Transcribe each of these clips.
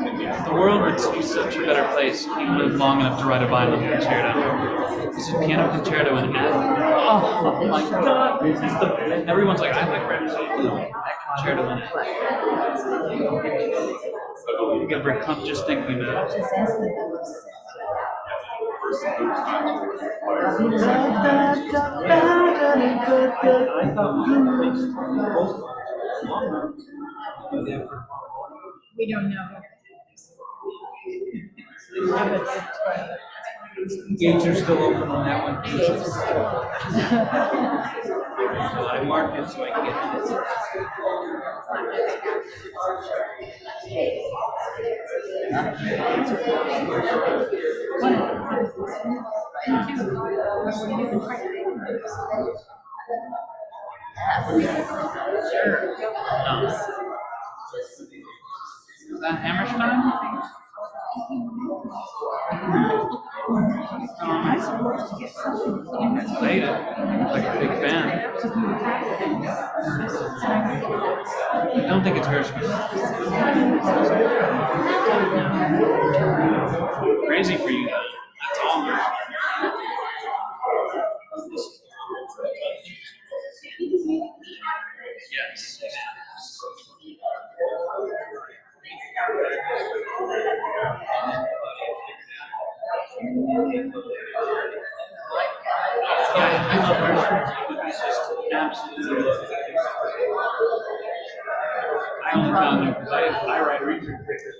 The world would be such a better place if you lived long enough to write a violin concerto. This is piano concerto in F. Oh my god! This is everyone's like, I like Rhapsody. That concerto in F. You get very pumped just thinking about it. We don't know. Gates are still open on that one. So I marked it so I can get to Is that Hammerstein? Am I supposed to get something? Played it. Like a big band. I don't think it's Hirschman. Crazy for you guys. That's all Hirschman. Yes. Yeah, I love Hirschman. It's just absolutely. I only found him because I write research papers.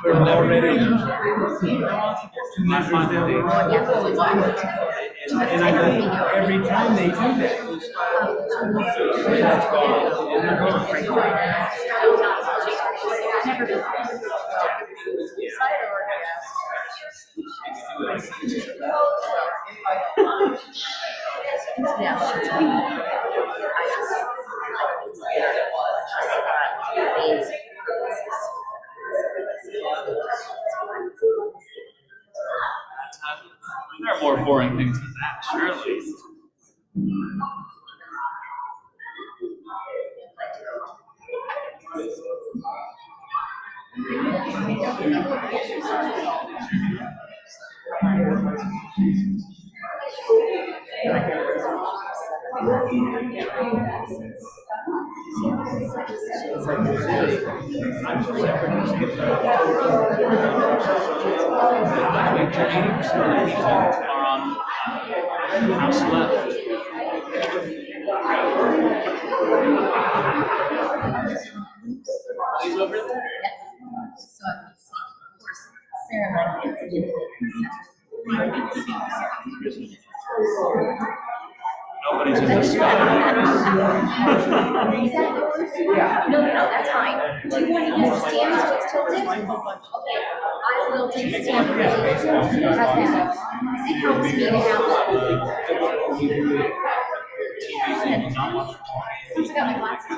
They're already Not fun to do. and I go, every time they do that, that's gone. And they're gone. There are more boring things than that, surely. Like 80% of the people are on house left. He's over there. Nobody's in the sky. No, that's fine. Do you want to use the stand so it's tilted? Okay, I will take the stand. It helps me to have It's got my glasses.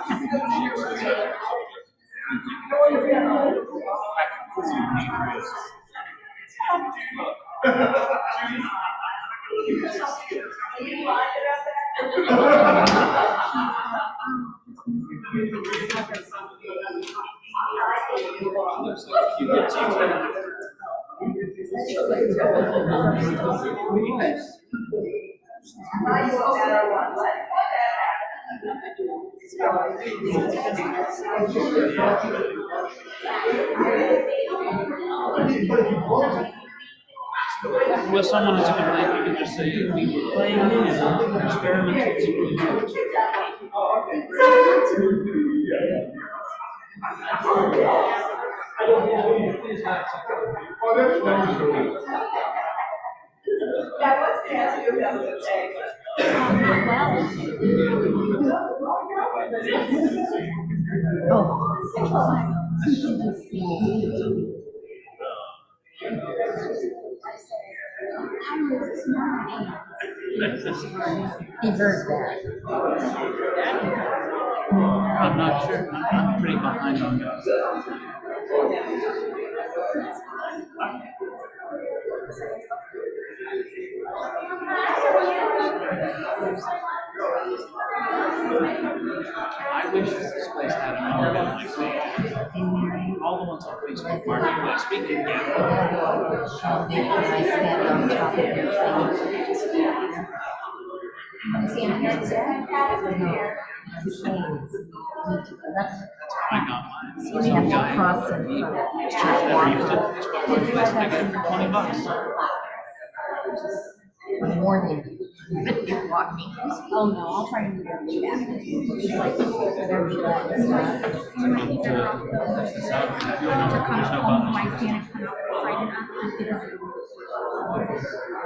Well, someone is going to think you can just say, we were playing in experimental experiments. He heard that. I'm not sure. I'm pretty behind on that. I wish this place had an organ like they all the ones on Facebook Marketplace. We can get them. They can I stand on top of your I got mine. You have to cross in front. Never used it. Facebook Marketplace. I get it for $20. More than walking. Oh no, I'll try and do that. It's like whatever you like. There's no buttons.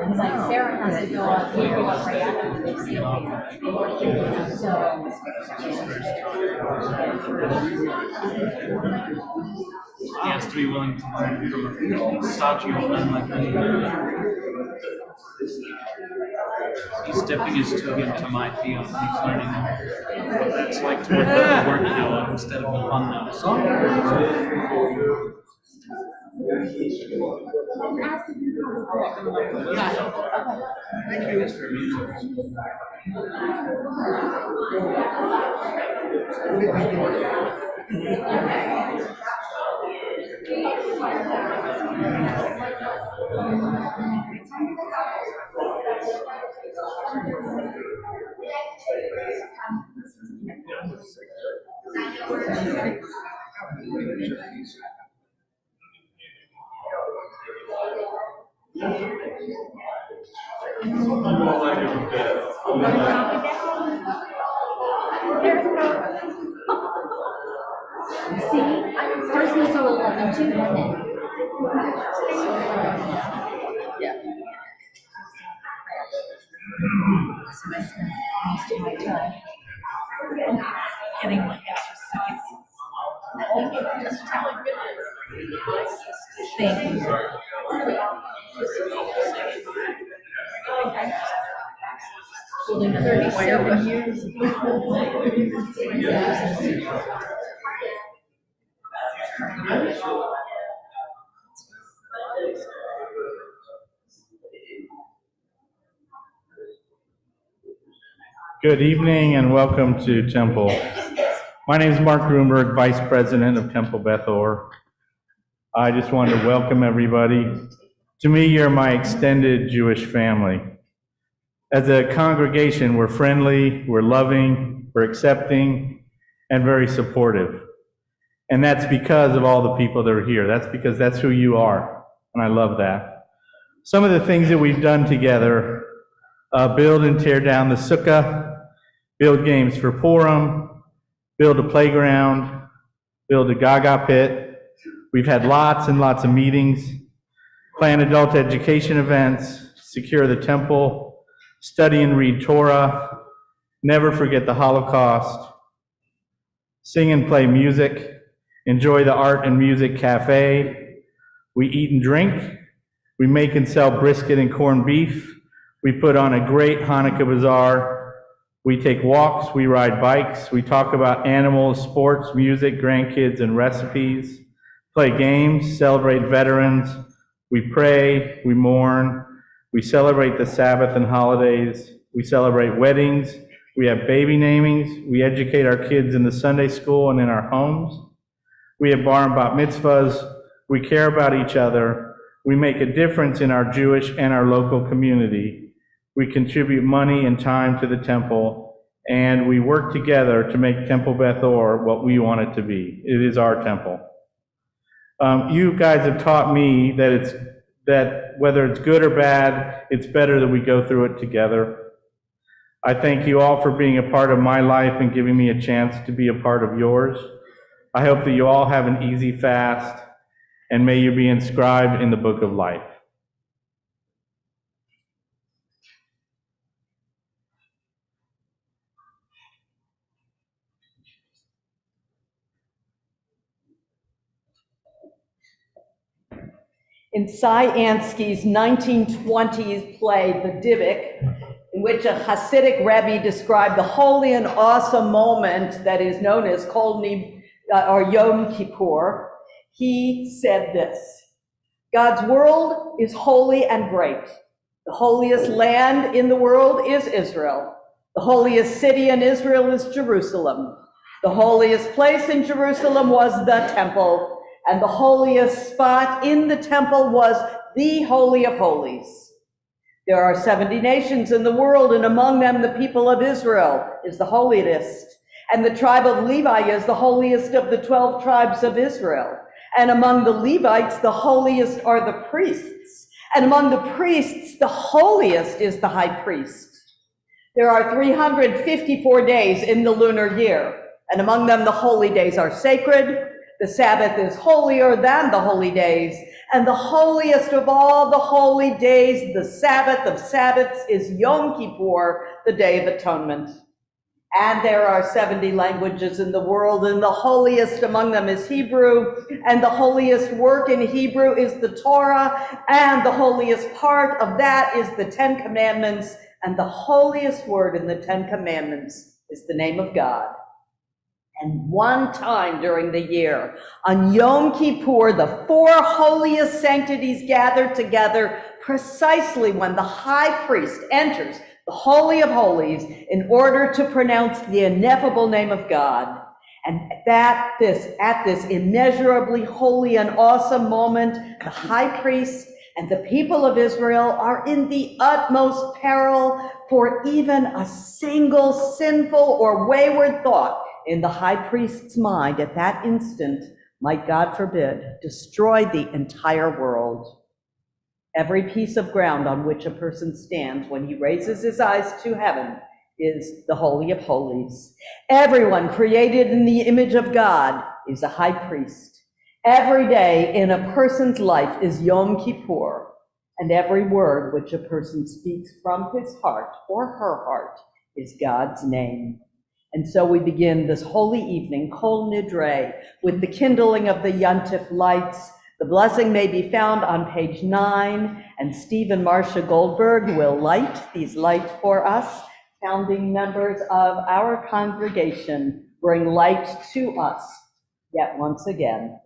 It's like Sarah has to go up here, go up right after the He has to be willing to learn from a Sachi friend like me. He's dipping his toe into my field. He's learning what that's like to work with the work now instead of on them. So. I'm curious for music. See, first was so 11 too, wasn't it? Yeah. So I spent most of my time getting my exercise. Thank you. Holding 37 years. Good evening and welcome to Temple. My name is Mark Grunberg, Vice President of Temple Beth Or. I just wanted to welcome everybody. To me, you're my extended Jewish family. As a congregation, we're friendly, we're loving, we're accepting, and very supportive. And that's because of all the people that are here. That's because that's who you are, and I love that. Some of the things that we've done together, build and tear down the sukkah, build games for Purim, build a playground, build a Gaga pit. We've had lots and lots of meetings, plan adult education events, secure the temple, study and read Torah, never forget the Holocaust, sing and play music, enjoy the art and music cafe. We eat and drink. We make and sell brisket and corned beef. We put on a great Hanukkah bazaar. We take walks, we ride bikes, we talk about animals, sports, music, grandkids, and recipes, play games, celebrate veterans, we pray, we mourn, we celebrate the Sabbath and holidays, we celebrate weddings, we have baby namings, we educate our kids in the Sunday school and in our homes, we have bar and bat mitzvahs, we care about each other, we make a difference in our Jewish and our local community. We contribute money and time to the temple, and we work together to make Temple Beth Or what we want it to be. It is our temple. You guys have taught me that whether it's good or bad, it's better that we go through it together. I thank you all for being a part of my life and giving me a chance to be a part of yours. I hope that you all have an easy fast, and may you be inscribed in the book of life. In Cy Ansky's 1920s play, The Dybbuk, in in which a Hasidic Rebbe described the holy and awesome moment that is known as or Yom Kippur, he said this: God's world is holy and great. The holiest land in the world is Israel. The holiest city in Israel is Jerusalem. The holiest place in Jerusalem was the temple, and the holiest spot in the temple was the Holy of Holies. There are 70 nations in the world, and among them the people of Israel is the holiest. And the tribe of Levi is the holiest of the 12 tribes of Israel. And among the Levites, the holiest are the priests. And among the priests, the holiest is the high priest. There are 354 days in the lunar year, and among them the holy days are sacred. The Sabbath is holier than the holy days, and the holiest of all the holy days, the Sabbath of Sabbaths, is Yom Kippur, the Day of Atonement. And there are 70 languages in the world, and the holiest among them is Hebrew, and the holiest work in Hebrew is the Torah, and the holiest part of that is the Ten Commandments, and the holiest word in the Ten Commandments is the name of God. And one time during the year, on Yom Kippur, the four holiest sanctities gather together precisely when the high priest enters the Holy of Holies in order to pronounce the ineffable name of God. And at this immeasurably holy and awesome moment, the high priest and the people of Israel are in the utmost peril, for even a single sinful or wayward thought in the high priest's mind at that instant might, God forbid, destroy the entire world. Every piece of ground on which a person stands when he raises his eyes to heaven is the Holy of Holies. Everyone created in the image of God is a high priest. Every day in a person's life is Yom Kippur, and every word which a person speaks from his heart or her heart is God's name. And so we begin this holy evening, Kol Nidre, with the kindling of the Yontif lights. The blessing may be found on page 9, and Steve and Marcia Goldberg will light these lights for us. Founding members of our congregation bring light to us yet once again.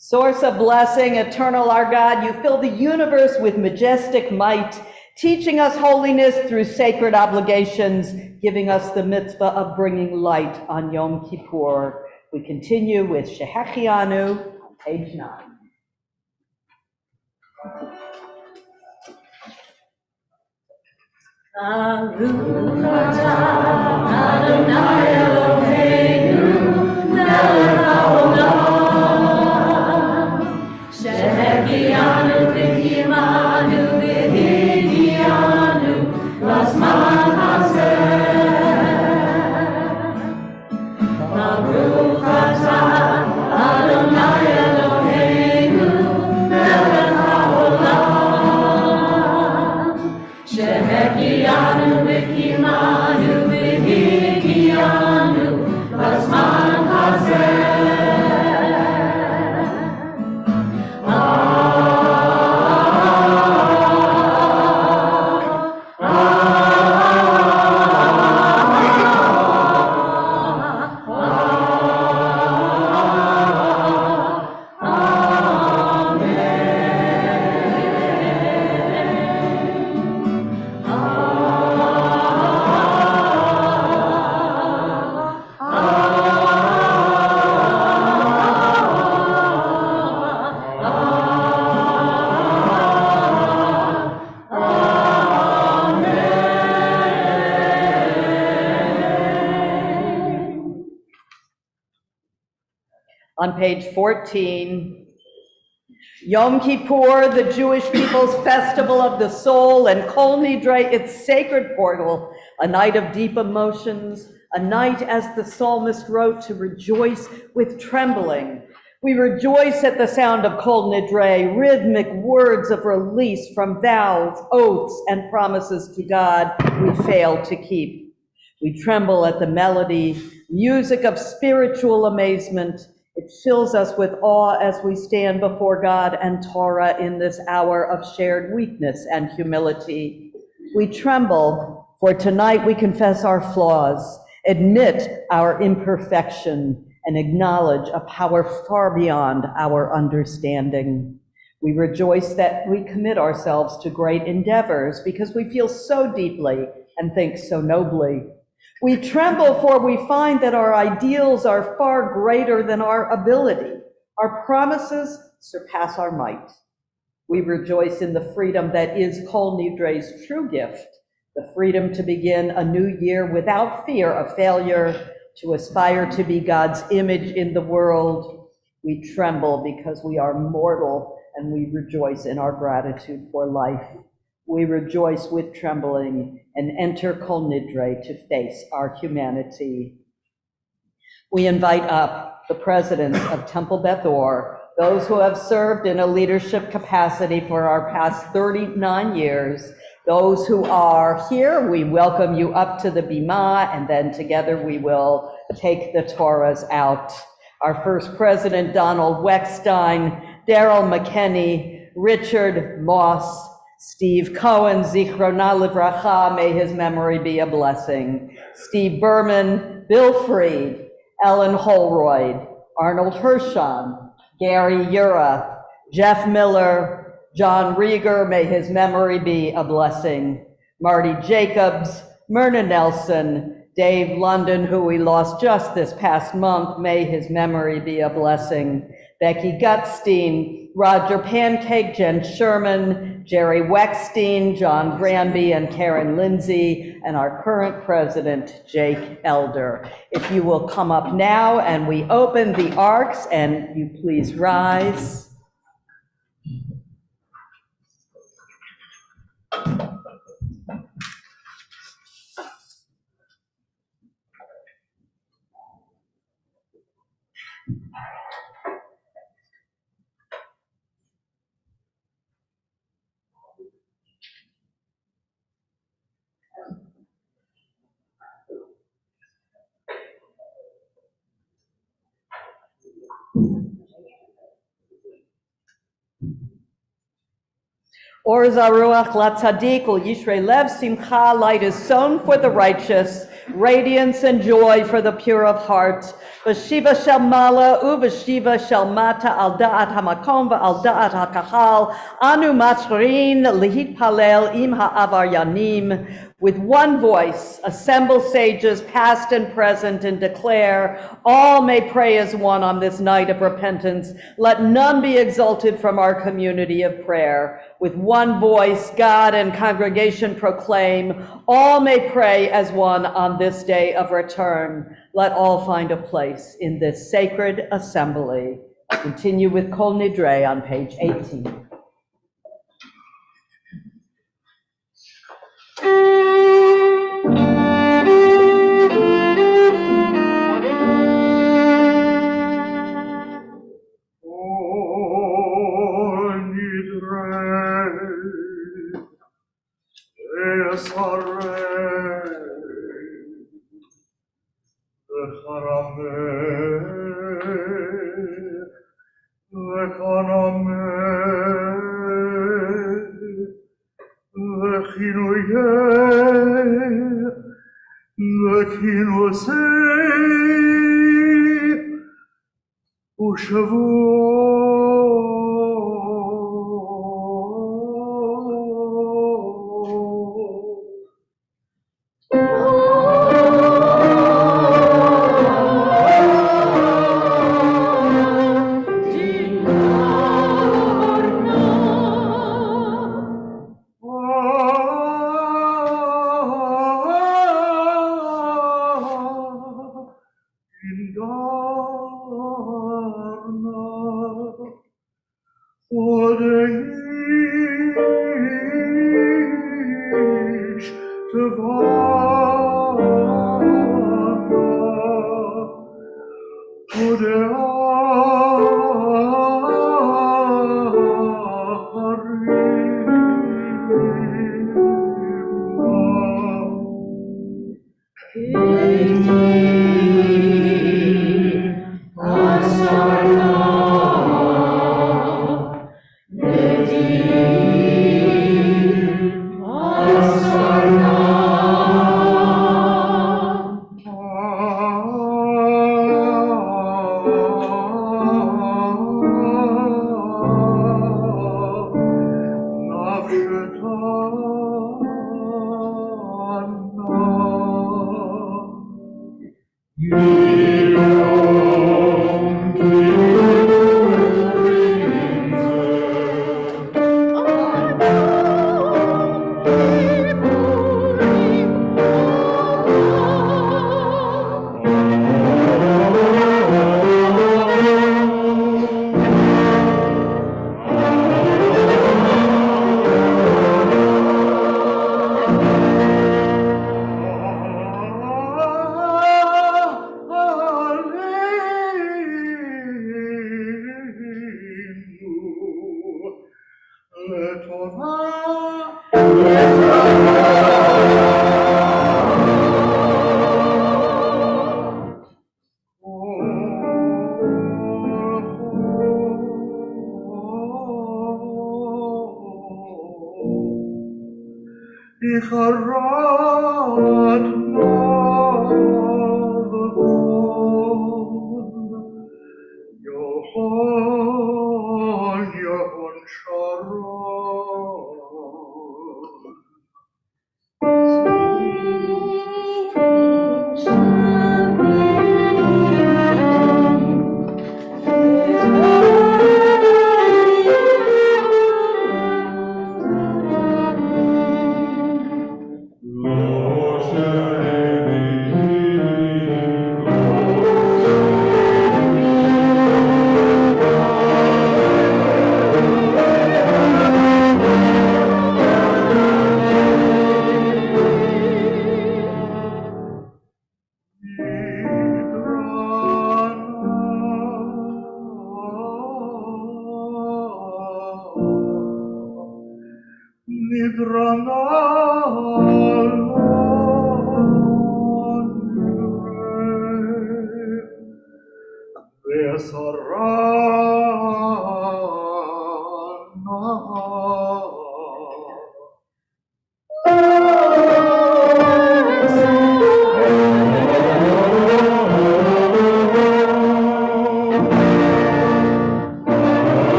Source of blessing, eternal our God, you fill the universe with majestic might, teaching us holiness through sacred obligations, giving us the mitzvah of bringing light on Yom Kippur. We continue with Shehechianu on page 9. Baruch atah Adonai Eloheinu melech haolam shehechianu v'kimanu v'higianu l'zman hazeh. Baruch atah Adonai Eloheinu melech haolam shehechianu v'kimanu v'higianu l'zman hazeh. On page 14, Yom Kippur, the Jewish people's festival of the soul, and Kol Nidre, its sacred portal, a night of deep emotions, a night, as the psalmist wrote, to rejoice with trembling. We rejoice at the sound of Kol Nidre, rhythmic words of release from vows, oaths, and promises to God we fail to keep. We tremble at the melody, music of spiritual amazement. It fills us with awe as we stand before God and Torah in this hour of shared weakness and humility. We tremble, for tonight we confess our flaws, admit our imperfection, and acknowledge a power far beyond our understanding. We rejoice that we commit ourselves to great endeavors because we feel so deeply and think so nobly. We tremble, for we find that our ideals are far greater than our ability. Our promises surpass our might. We rejoice in the freedom that is Kol Nidre's true gift, the freedom to begin a new year without fear of failure, to aspire to be God's image in the world. We tremble because we are mortal, and we rejoice in our gratitude for life. We rejoice with trembling and enter Kol Nidre to face our humanity. We invite up the presidents of Temple Beth Or, those who have served in a leadership capacity for our past 39 years. Those who are here, we welcome you up to the Bima, and then together we will take the Torahs out. Our first president, Donald Weckstein, Daryl McKinney, Richard Moss, Steve Cohen, Zichrona Livracha, may his memory be a blessing. Steve Berman, Bill Freed, Ellen Holroyd, Arnold Hirschon, Gary Ura, Jeff Miller, John Rieger, may his memory be a blessing. Marty Jacobs, Myrna Nelson, Dave London, who we lost just this past month, may his memory be a blessing. Becky Gutstein, Roger Pancake, Jen Sherman, Jerry Weckstein, John Granby, and Karen Lindsay, and our current president, Jake Elder. If you will come up now and we open the arks, and you please rise. Or Zaruach La Tzadik Ul Yishrei Lev Simcha, light is sown for the righteous, radiance and joy for the pure of heart. V'shiva shel mala uv'shiva shel mata al da'at hamakom v'al da'at hakahal, anu matrin lihitpalel im ha'avaryanim. With one voice, assemble sages past and present and declare, all may pray as one on this night of repentance. Let none be exalted from our community of prayer. With one voice, God and congregation proclaim, all may pray as one on this day of return. Let all find a place in this sacred assembly. Continue with Kol Nidre on page 18.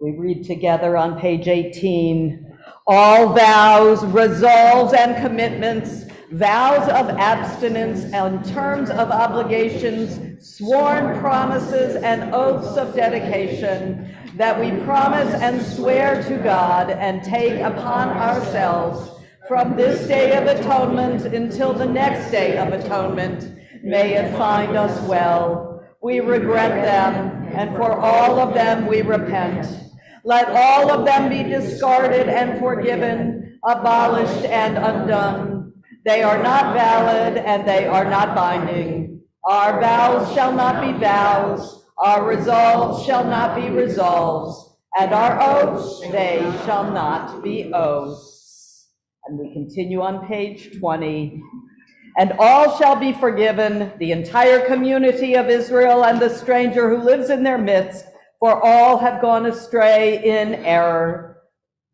We read together on page 18, all vows, resolves, and commitments, vows of abstinence and terms of obligations, sworn promises and oaths of dedication that we promise and swear to God and take upon ourselves from this day of atonement until the next day of atonement. May it find us well. We regret them, and for all of them we repent. Let all of them be discarded and forgiven, abolished and undone. They are not valid and they are not binding. Our vows shall not be vows, our resolves shall not be resolves, and our oaths, they shall not be oaths. And we continue on page 20. And all shall be forgiven, the entire community of Israel and the stranger who lives in their midst, for all have gone astray in error.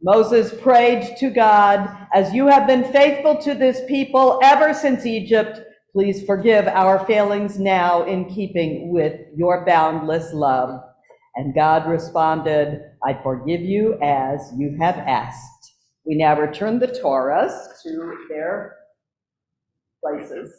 Moses prayed to God, as you have been faithful to this people ever since Egypt, please forgive our failings now in keeping with your boundless love. And God responded, I forgive you as you have asked. We now return the Torahs to their places.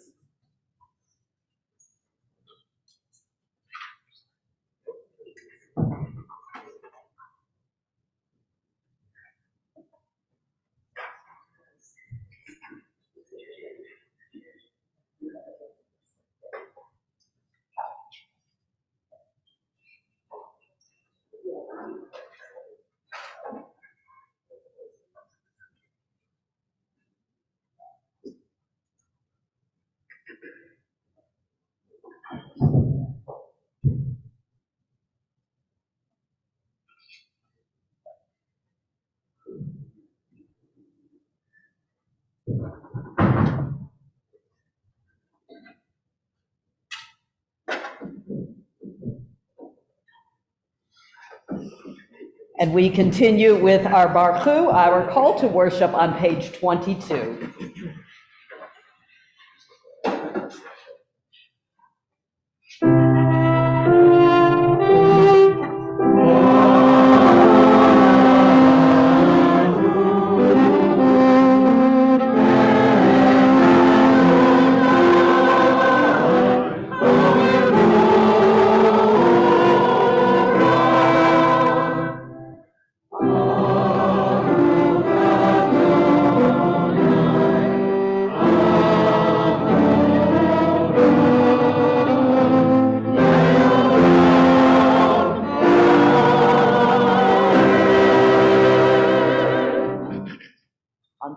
And we continue with our Barchu, our call to worship on page 22.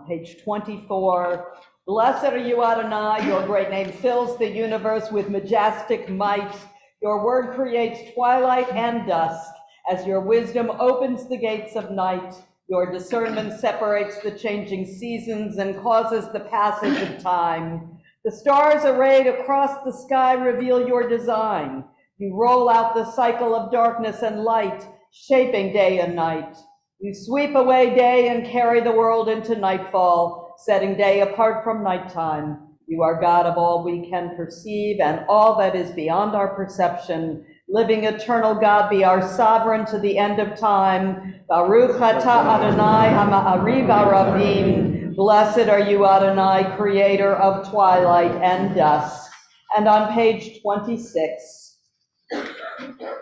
Page 24, blessed are you, Adonai, your great name fills the universe with majestic might. Your word creates twilight and dusk. As your wisdom opens the gates of night, your discernment separates the changing seasons and causes the passage of time. The stars arrayed across the sky reveal your design. You roll out the cycle of darkness and light, shaping day and night. You sweep away day and carry the world into nightfall, setting day apart from nighttime. You are God of all we can perceive and all that is beyond our perception. Living eternal God, be our sovereign to the end of time. Baruch atah Adonai ha'ma'ariv ha'ravim. Blessed are you, Adonai, creator of twilight and dusk. And on page 26,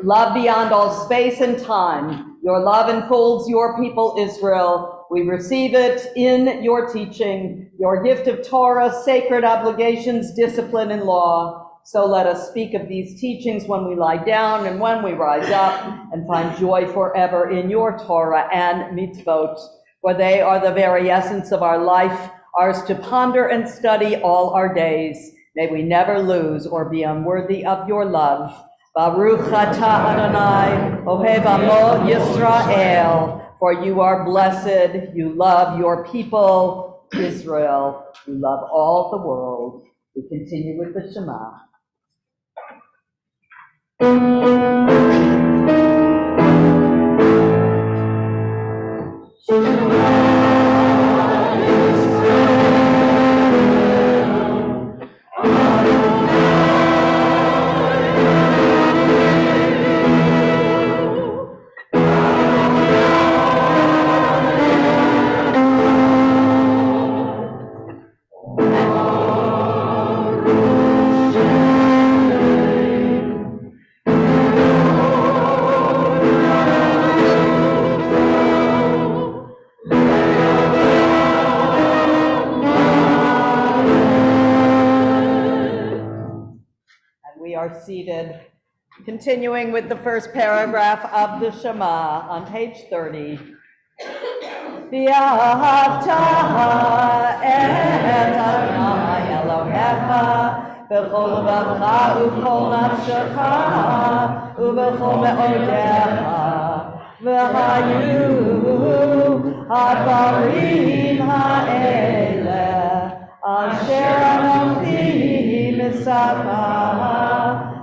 love beyond all space and time. Your love enfolds your people Israel. We receive it in your teaching, your gift of Torah, sacred obligations, discipline, and law. So let us speak of these teachings when we lie down and when we rise up, and find joy forever in your Torah and mitzvot, for they are the very essence of our life, ours to ponder and study all our days. May we never lose or be unworthy of your love. Baruch atah Adonai, Ohev Amo Yisrael, for you are blessed, you love your people, Israel, you love all the world. We continue with the Shema. Seated. Continuing with the first paragraph of the Shema on page 30. V'ahavta et Adonai Elohecha b'chol levavecha u'b'chol nafshecha u'b'chol me'odecha v'hayu hadvarim ha'eleh asher anochi mitzavah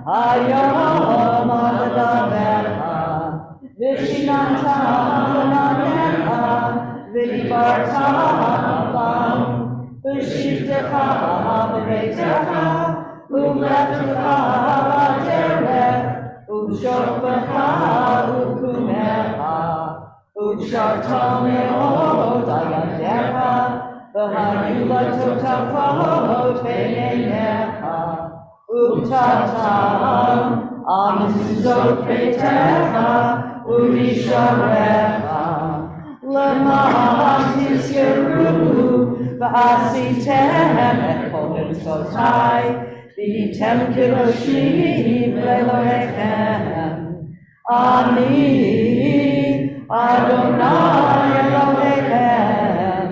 Hayom ha'adavecha, v'shinata b'nanecha, v'dibarta b'lam, v'shivtecha b'beitecha, u'v'letecha b'derech, u'shofecha u'kumecha, u'sharta me'od al yadecha, v'hayu latotafot b'neinecha, Utatam amizot betecha umisharecha lema'an tizkeru v'asitem et kol mitzvotai v'hitem kedoshim le'elohechem Ani Adonai Elohechem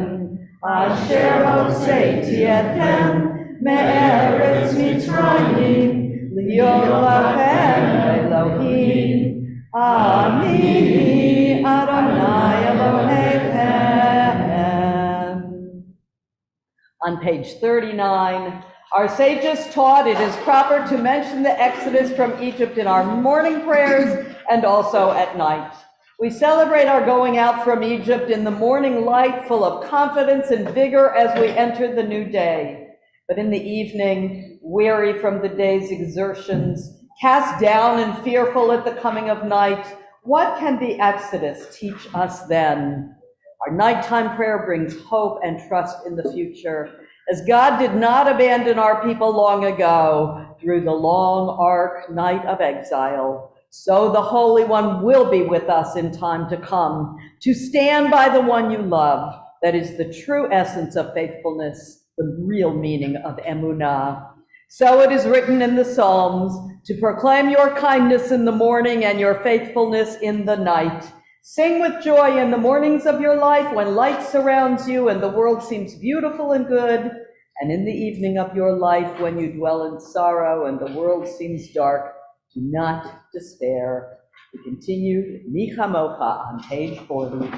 asher hoseti etchem me'eretz Mitzrayim, Liot lachem Elohim, Ani Adonai Elohechem. On page 39, our sages taught it is proper to mention the Exodus from Egypt in our morning prayers and also at night. We celebrate our going out from Egypt in the morning light, full of confidence and vigor as we enter the new day. But in the evening, weary from the day's exertions, cast down and fearful at the coming of night, what can the Exodus teach us then? Our nighttime prayer brings hope and trust in the future, as God did not abandon our people long ago through the long arc night of exile. So the Holy One will be with us in time to come, to stand by the one you love. That is the true essence of faithfulness, the real meaning of emunah. So it is written in the Psalms, to proclaim your kindness in the morning and your faithfulness in the night. Sing with joy in the mornings of your life when light surrounds you and the world seems beautiful and good, and in the evening of your life when you dwell in sorrow and the world seems dark. Do not despair. We continue Mi Chamocha on page 40.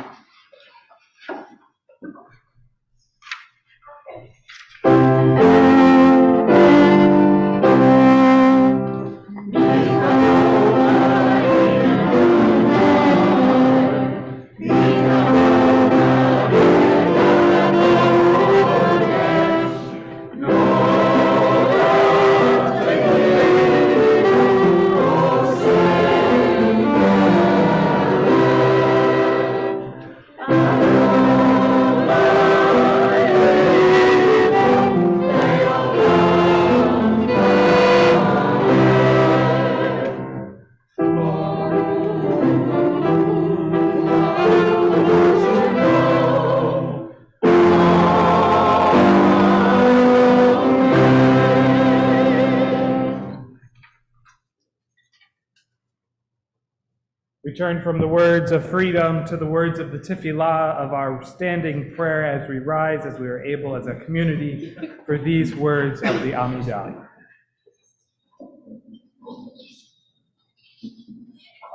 We turn from the words of freedom to the words of the tefillah of our standing prayer as we rise, as we are able as a community, for these words of the Amidah.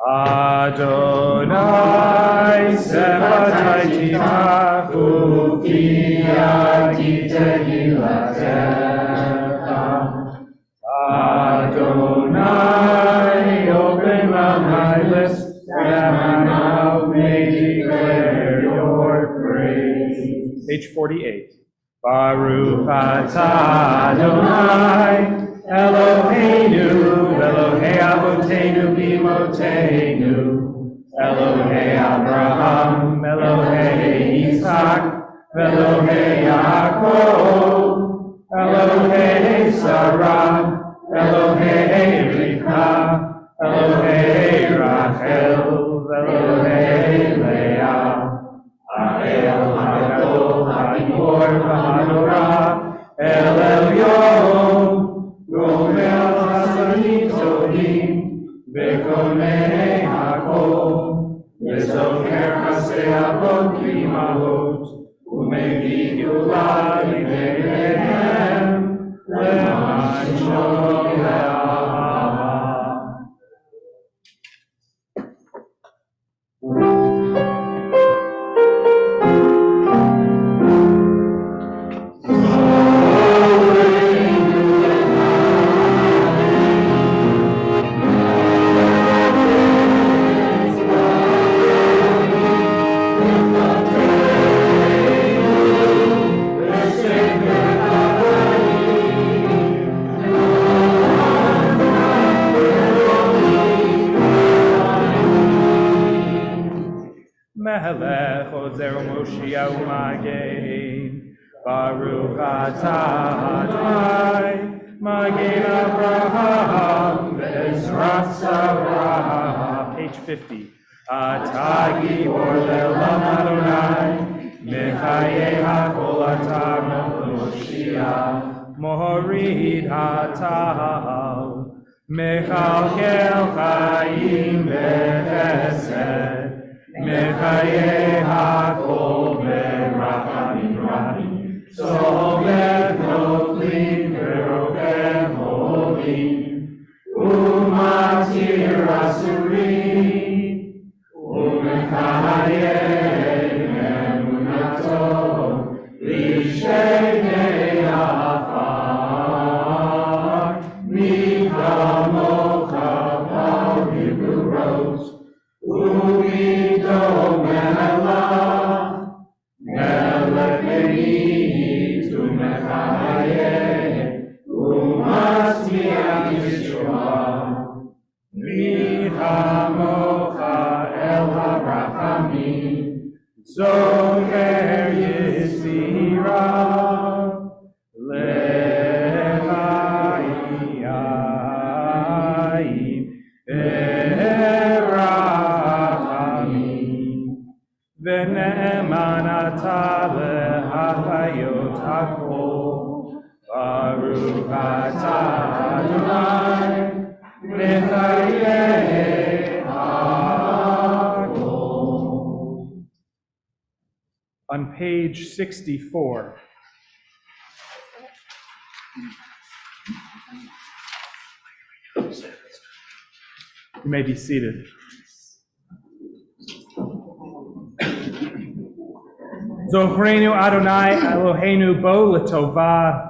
Adonai sevatai timachu ki tehilatecha. Adonai, open my lips, that my mouth may declare your praise. Page 48. Baruch atah Adonai, Eloheinu, Elohei Avotenu b'imotenu, Elohei Abraham, Elohei Yitzhak, Elohei Yaakov, Elohei Sarah, Elohei Rivka, Elohei Rachel, Elohei Leah, Ha'el Ha'gadol Ha'gibor V'Hanorah, El Elyon, Gomel Hasadim Tovim, V'Konei Hakol, V'Zocher Chasei Avot V'Imahot, U'Mevid Geulah L'Bneihem, Le'man Shalom Le'ahava. Melech Ozer Moshiach U'Magen, Baruch atah Adonai, Magen Avraham, Ve'ezras Avraham. Page 50. Atah Gibor Le'olam Adonai, Mechaye HaKol atah Moshiach, Mohorid Hatal, Mechalkel Chaim B'Chesed, Mechaye HaKol B'Rachamim Rabim, Sober Noflim V'Rofem Masmiach Yeshua, Mihamocha El HaRachamim, Zomer Yitzira, Lechaim, Erachamim, V'ne'emanata lehachayot hakol, Baruch atah Adonai, Mechayeh hakol. On page 64. You may be seated. Zochreinu Adonai Eloheinu bo l'tova.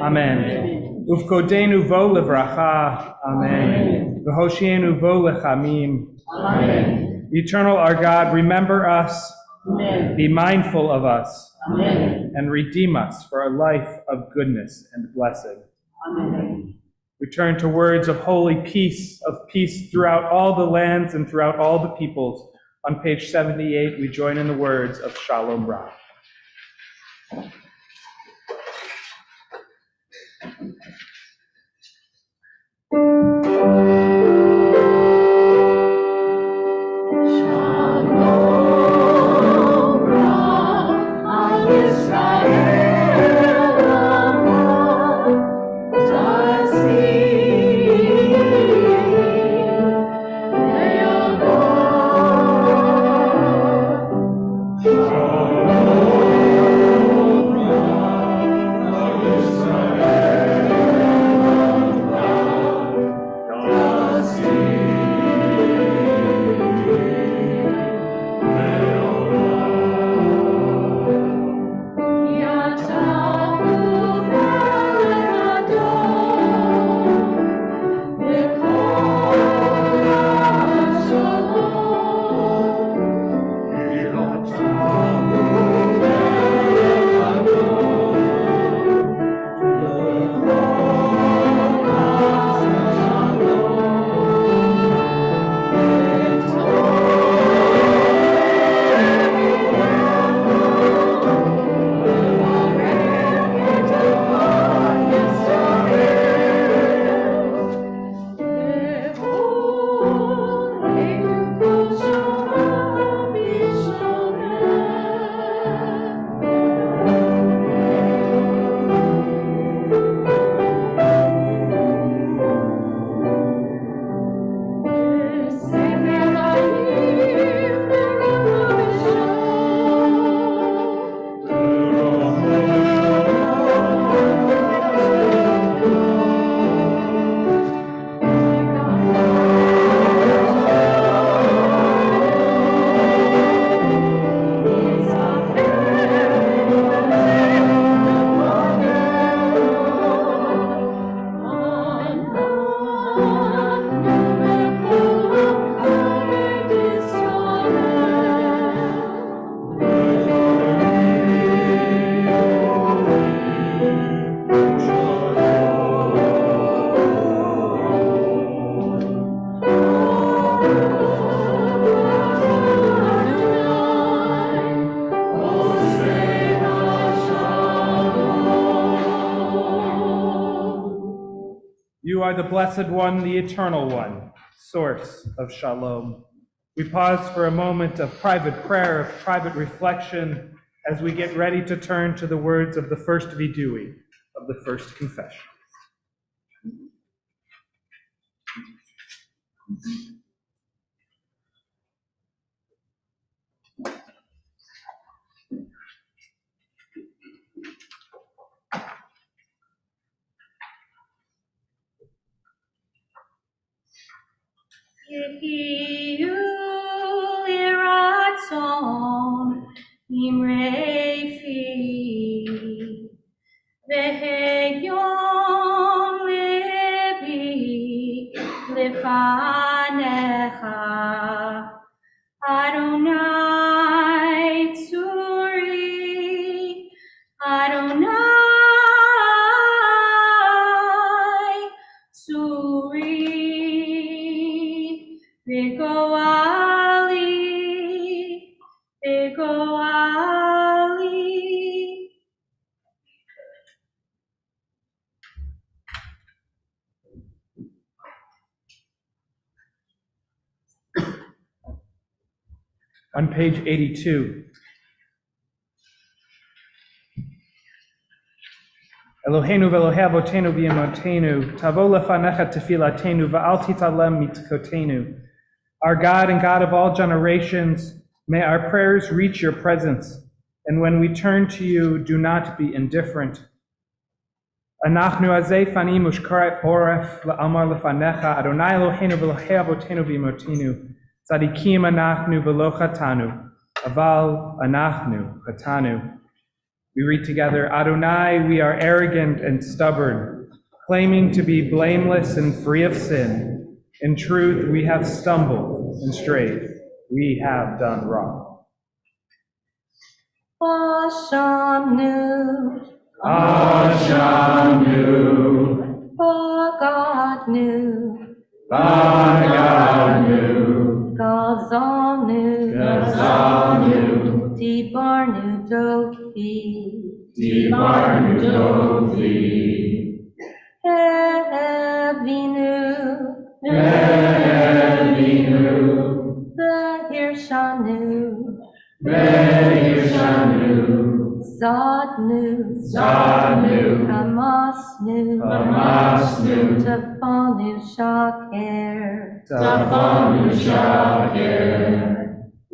Amen. Ufkodenu vo levracha. Amen. V'hoshienu vo lechamim. Amen. Eternal our God, remember us. Amen. Be mindful of us. Amen. And redeem us for a life of goodness and blessing. Amen. We turn to words of holy peace, of peace throughout all the lands and throughout all the peoples. On page 78, we join in the words of Shalom Ra. You are the Blessed One, the Eternal One, source of shalom. We pause for a moment of private prayer, of private reflection, as we get ready to turn to the words of the first vidui, of the first confession. Yehiyu liratzon imrefi veheyom libi lefanecha Adonai tzuri Adonai Begoali, Begoali. On page 82. Eloheinu ve'Elohei avotenu v'imotenu, tavo lefanecha tefilatenu va'al titalem mitkotenu. Our God and God of all generations, may our prayers reach your presence, and when we turn to you, do not be indifferent. Anachnu azei fanim ushkaret oref la'amar lefanecha, Adonai Eloheinu ve'Elohei avotenu v'imotenu, tzadikim anachnu ve'lo chatanu, aval anachnu chatanu. We read together, Adonai, we are arrogant and stubborn, claiming to be blameless and free of sin. In truth, we have stumbled and strayed. We have done wrong. Ashanu, Ashanu, Bagadnu, Baganu, Gazanu, Gazanu, Dibarnu Doki, Dibarnu Dovi, Evinu, Evinu, Behirshanu, Behirshanu, Zadnu, Zadnu, Kamasnu, Kamasnu, Tafanu Shaker, Tafanu Shaker,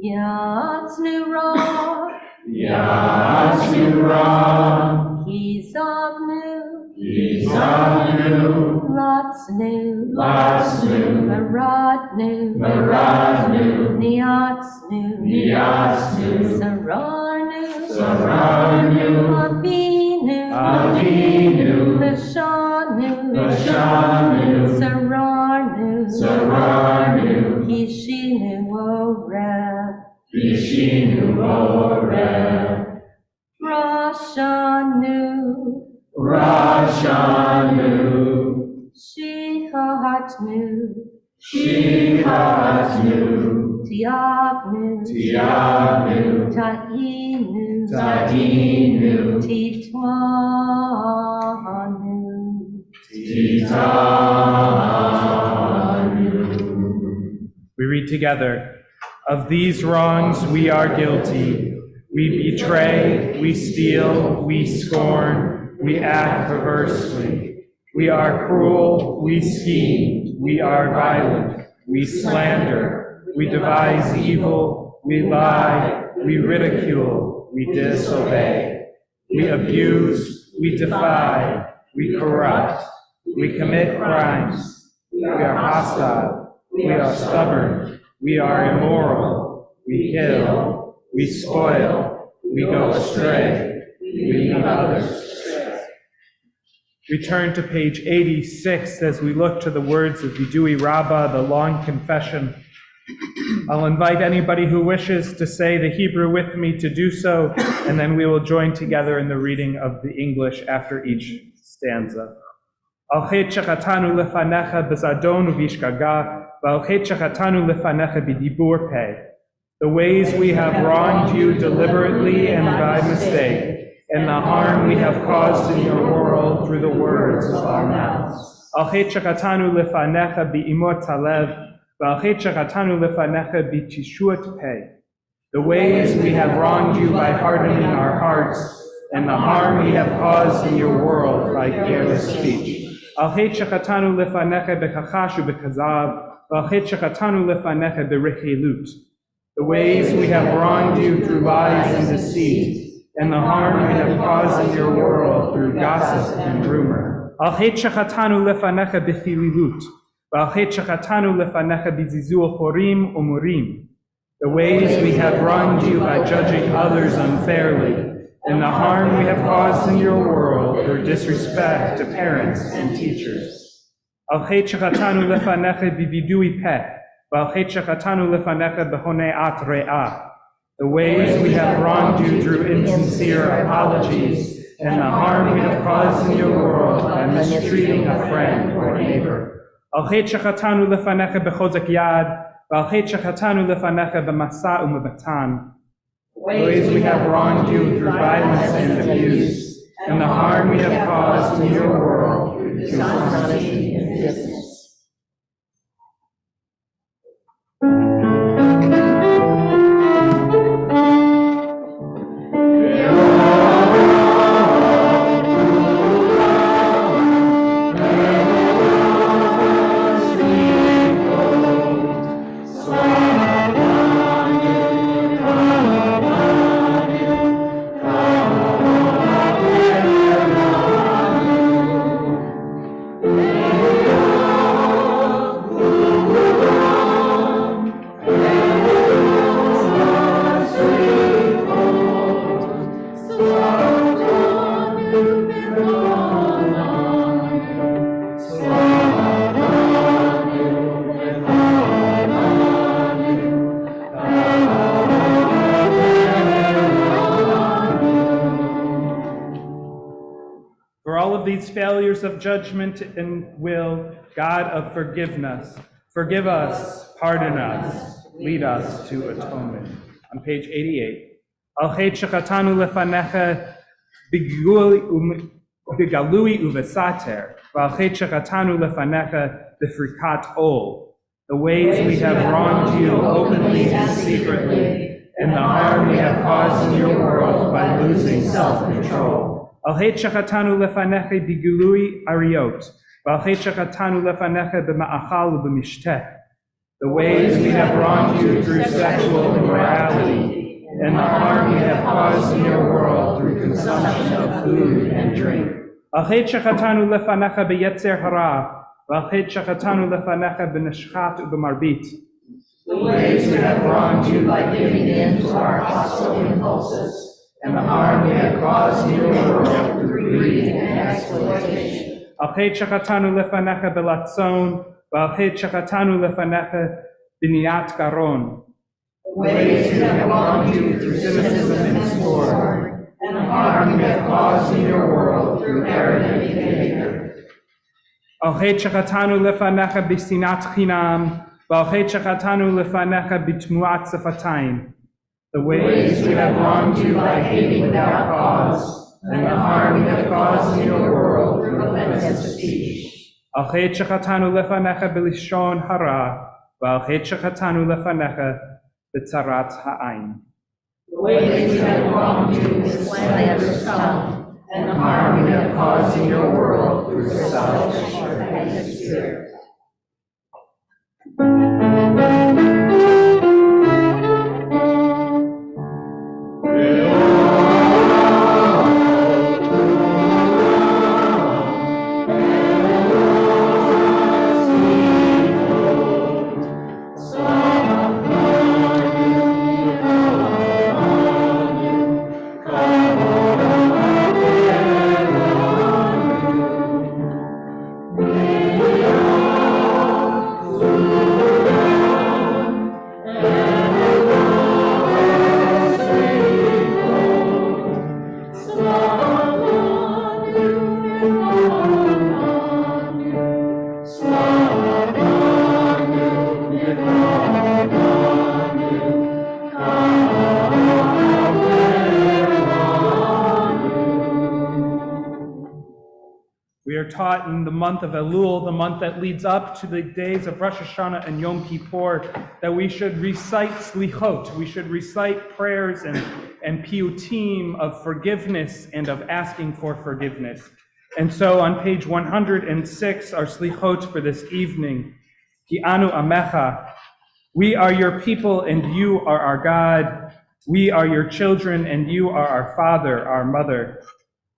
Yatsnu Ra, Yasnu Ra, Kizavnu, Kizavnu, Latsnu, Latsnu, Maradnu, Maradnu, Niatsnu, Niatsnu, Sararnu, Sararnu, Avinu, Avinu, Lashanu, Lashanu, Sararnu, Sararnu, Kishinu Oreb, Vishinu Oreb, Rashanu, Rashanu, Shihatnu, Shihatnu, Tiavnu, Tiavnu, Tainu, Tadinu, Titwanu. Titanu. We read together, of these wrongs we are guilty. We betray, we steal, we scorn, we act perversely. We are cruel, we scheme, we are violent, we slander, we devise evil, we lie, we ridicule, we disobey. We abuse, we defy, we corrupt, we commit crimes. We are hostile, we are stubborn, we are immoral, we kill, we spoil, we go astray, we lead others astray. We turn to page 86 as we look to the words of Vidui Rabbah, the long confession. I'll invite anybody who wishes to say the Hebrew with me to do so, and then we will join together in the reading of the English after each stanza. Al chet shechatanu lefanecha bezadon uvishgaga, v'al chet shechatanu lefanecha b'dibur peh. The ways we have wronged you deliberately and by mistake, and the harm we have caused in your world through the words of our mouths. Al chet shechatanu lefanecha b'imot halev, v'al chet shechatanu lefanecha b'tishuot peh. The ways we have wronged you by hardening our hearts, and the harm we have caused in your world by careless speech. Al chet shechatanu lefanecha b'chachashu b'kazav, v'al chet shechatanu lefanecha b'rechelut. The ways we have wronged you through lies and deceit, and the harm we have caused in your world through gossip and rumor. Al chet shechatanu lefanecha b'chililut, v'al chet shechatanu lefanecha b'zizul chorim umurim. The ways we have wronged you by judging others unfairly, and the harm we have caused in your world through disrespect to parents and teachers. Al chet shechatanu lefanecha b'vidui peh, v'al chet shechatanu lefanecha b'honeat re'ah. The ways we have wronged you through insincere apologies, and the harm we have caused in your world by mistreating a friend or neighbor. Al chet shechatanu lefanecha b'chozek yad, ועל חטא שחטאנו לפניך במסע ומבטן, the ways we have wronged you through violence and abuse, and the harm we have caused in your world through dishonesty and business. These failures of judgment and will, God of forgiveness, forgive us, pardon us, lead us to atonement. On page 88. Al chet shechatanu lefanecha bigalui uvesater, v'al chet shechatanu lefanecha b'frikat ol. The ways we have wronged you openly and secretly, and the harm we have caused in your world by losing self-control. Al chet shechatanu lefanecha bigului ariot, v'al chet shechatanu lefanecha b'ma'achal u'b'mishteh. The ways we have wronged you through sexual immorality, and the harm we have caused in your world through consumption of food and drink. Al chet shechatanu lefanecha b'yetzer hara, v'al chet shechatanu lefanecha b'neshchat u'b'marbit. The ways we have wronged you by giving in to our hostile impulses, and the harm we have caused in your world through greed and exploitation. Al chet shechatanu lefanecha belatzon, v'al chet shechatanu lefanecha b'niat garon. The ways we have wronged you through cynicism and scorn, and the harm we have caused in your world through arrogant behavior. Al chet shechatanu lefanecha b'sinat chinam, v'al chet shechatanu lefanecha b'tmuat sefatayim. The ways we have wronged you by hating without cause, and the harm we have caused in your world through offensive speech. Al chet shechatanu lefanecha b'lishon hara, v'al chet shechatanu lefanecha b'tzarat ha'ain. The ways we have wronged you with slanderous tongue, and the harm we have caused in your world through selfish and spirit. Taught in the month of Elul, the month that leads up to the days of Rosh Hashanah and Yom Kippur, that we should recite slichot, we should recite prayers and piyutim of forgiveness and of asking for forgiveness. And so on page 106, our slichot for this evening, Ki anu amecha, we are your people and you are our God. We are your children and you are our father, our mother.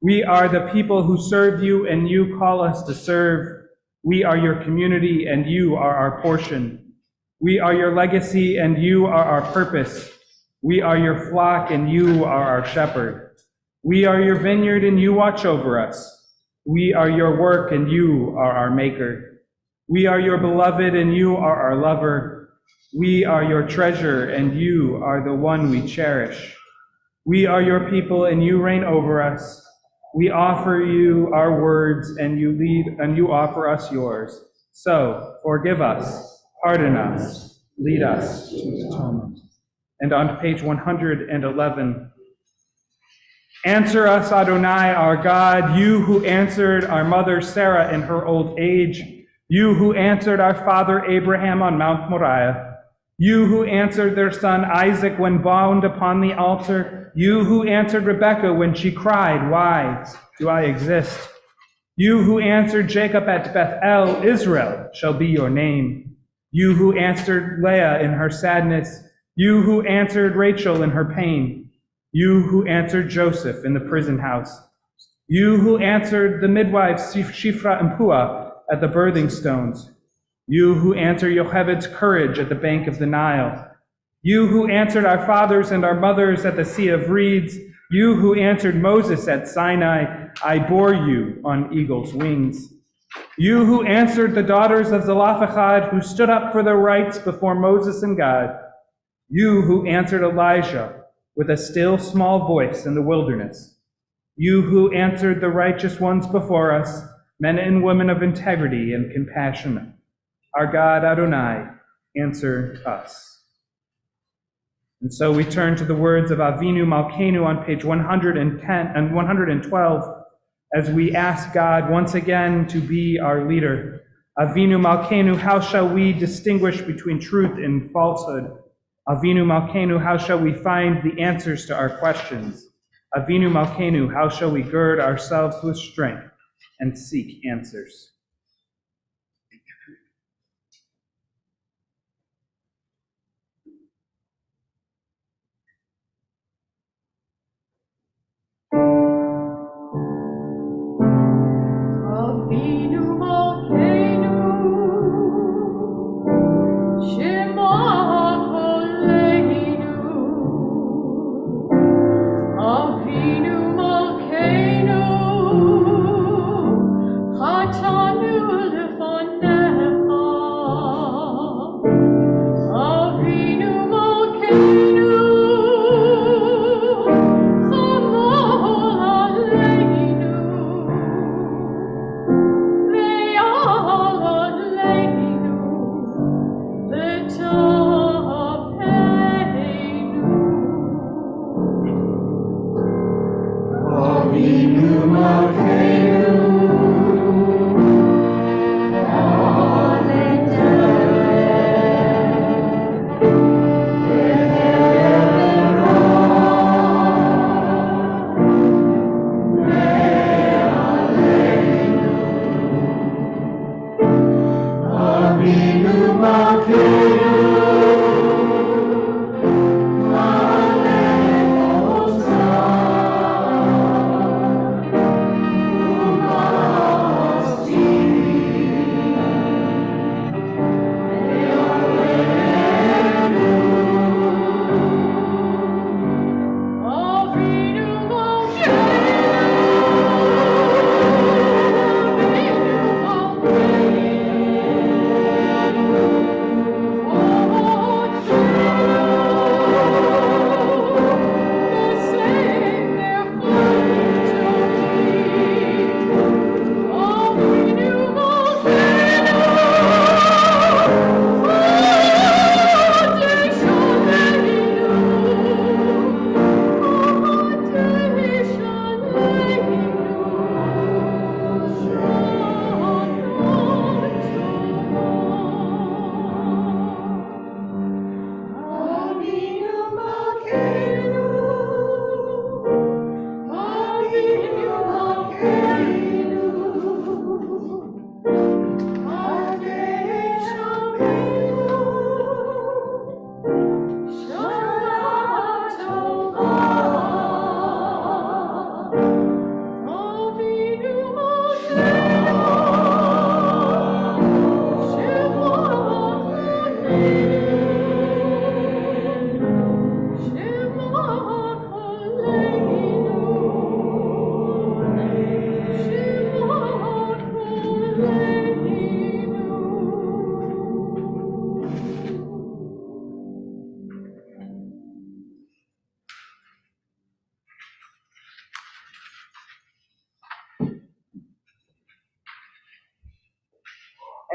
We are the people who serve you and you call us to serve. We are your community and you are our portion. We are your legacy and you are our purpose. We are your flock and you are our shepherd. We are your vineyard and you watch over us. We are your work and you are our maker. We are your beloved and you are our lover. We are your treasure and you are the one we cherish. We are your people and you reign over us. We offer you our words and you offer us yours. So forgive us, pardon us, lead us to atonement. And on page 111, answer us, Adonai, our God, you who answered our mother Sarah in her old age, you who answered our father Abraham on Mount Moriah, you who answered their son Isaac when bound upon the altar, you who answered Rebekah when she cried, why do I exist? You who answered Jacob at Bethel, Israel shall be your name. You who answered Leah in her sadness, you who answered Rachel in her pain, you who answered Joseph in the prison house, you who answered the midwives Shifra and Puah at the birthing stones, you who answered Yocheved's courage at the bank of the Nile, you who answered our fathers and our mothers at the Sea of Reeds, you who answered Moses at Sinai, I bore you on eagle's wings. You who answered the daughters of Zelophehad, who stood up for their rights before Moses and God, you who answered Elijah with a still small voice in the wilderness, you who answered the righteous ones before us, men and women of integrity and compassion, our God Adonai, answer us. And so we turn to the words of Avinu Malkeinu on page 110 and 112 as we ask God once again to be our leader. Avinu Malkeinu, how shall we distinguish between truth and falsehood? Avinu Malkeinu, how shall we find the answers to our questions? Avinu Malkeinu, how shall we gird ourselves with strength and seek answers? Avinu Malkeinu, Shema Koleinu. Avinu Malkeinu, Chatanu lefanecha.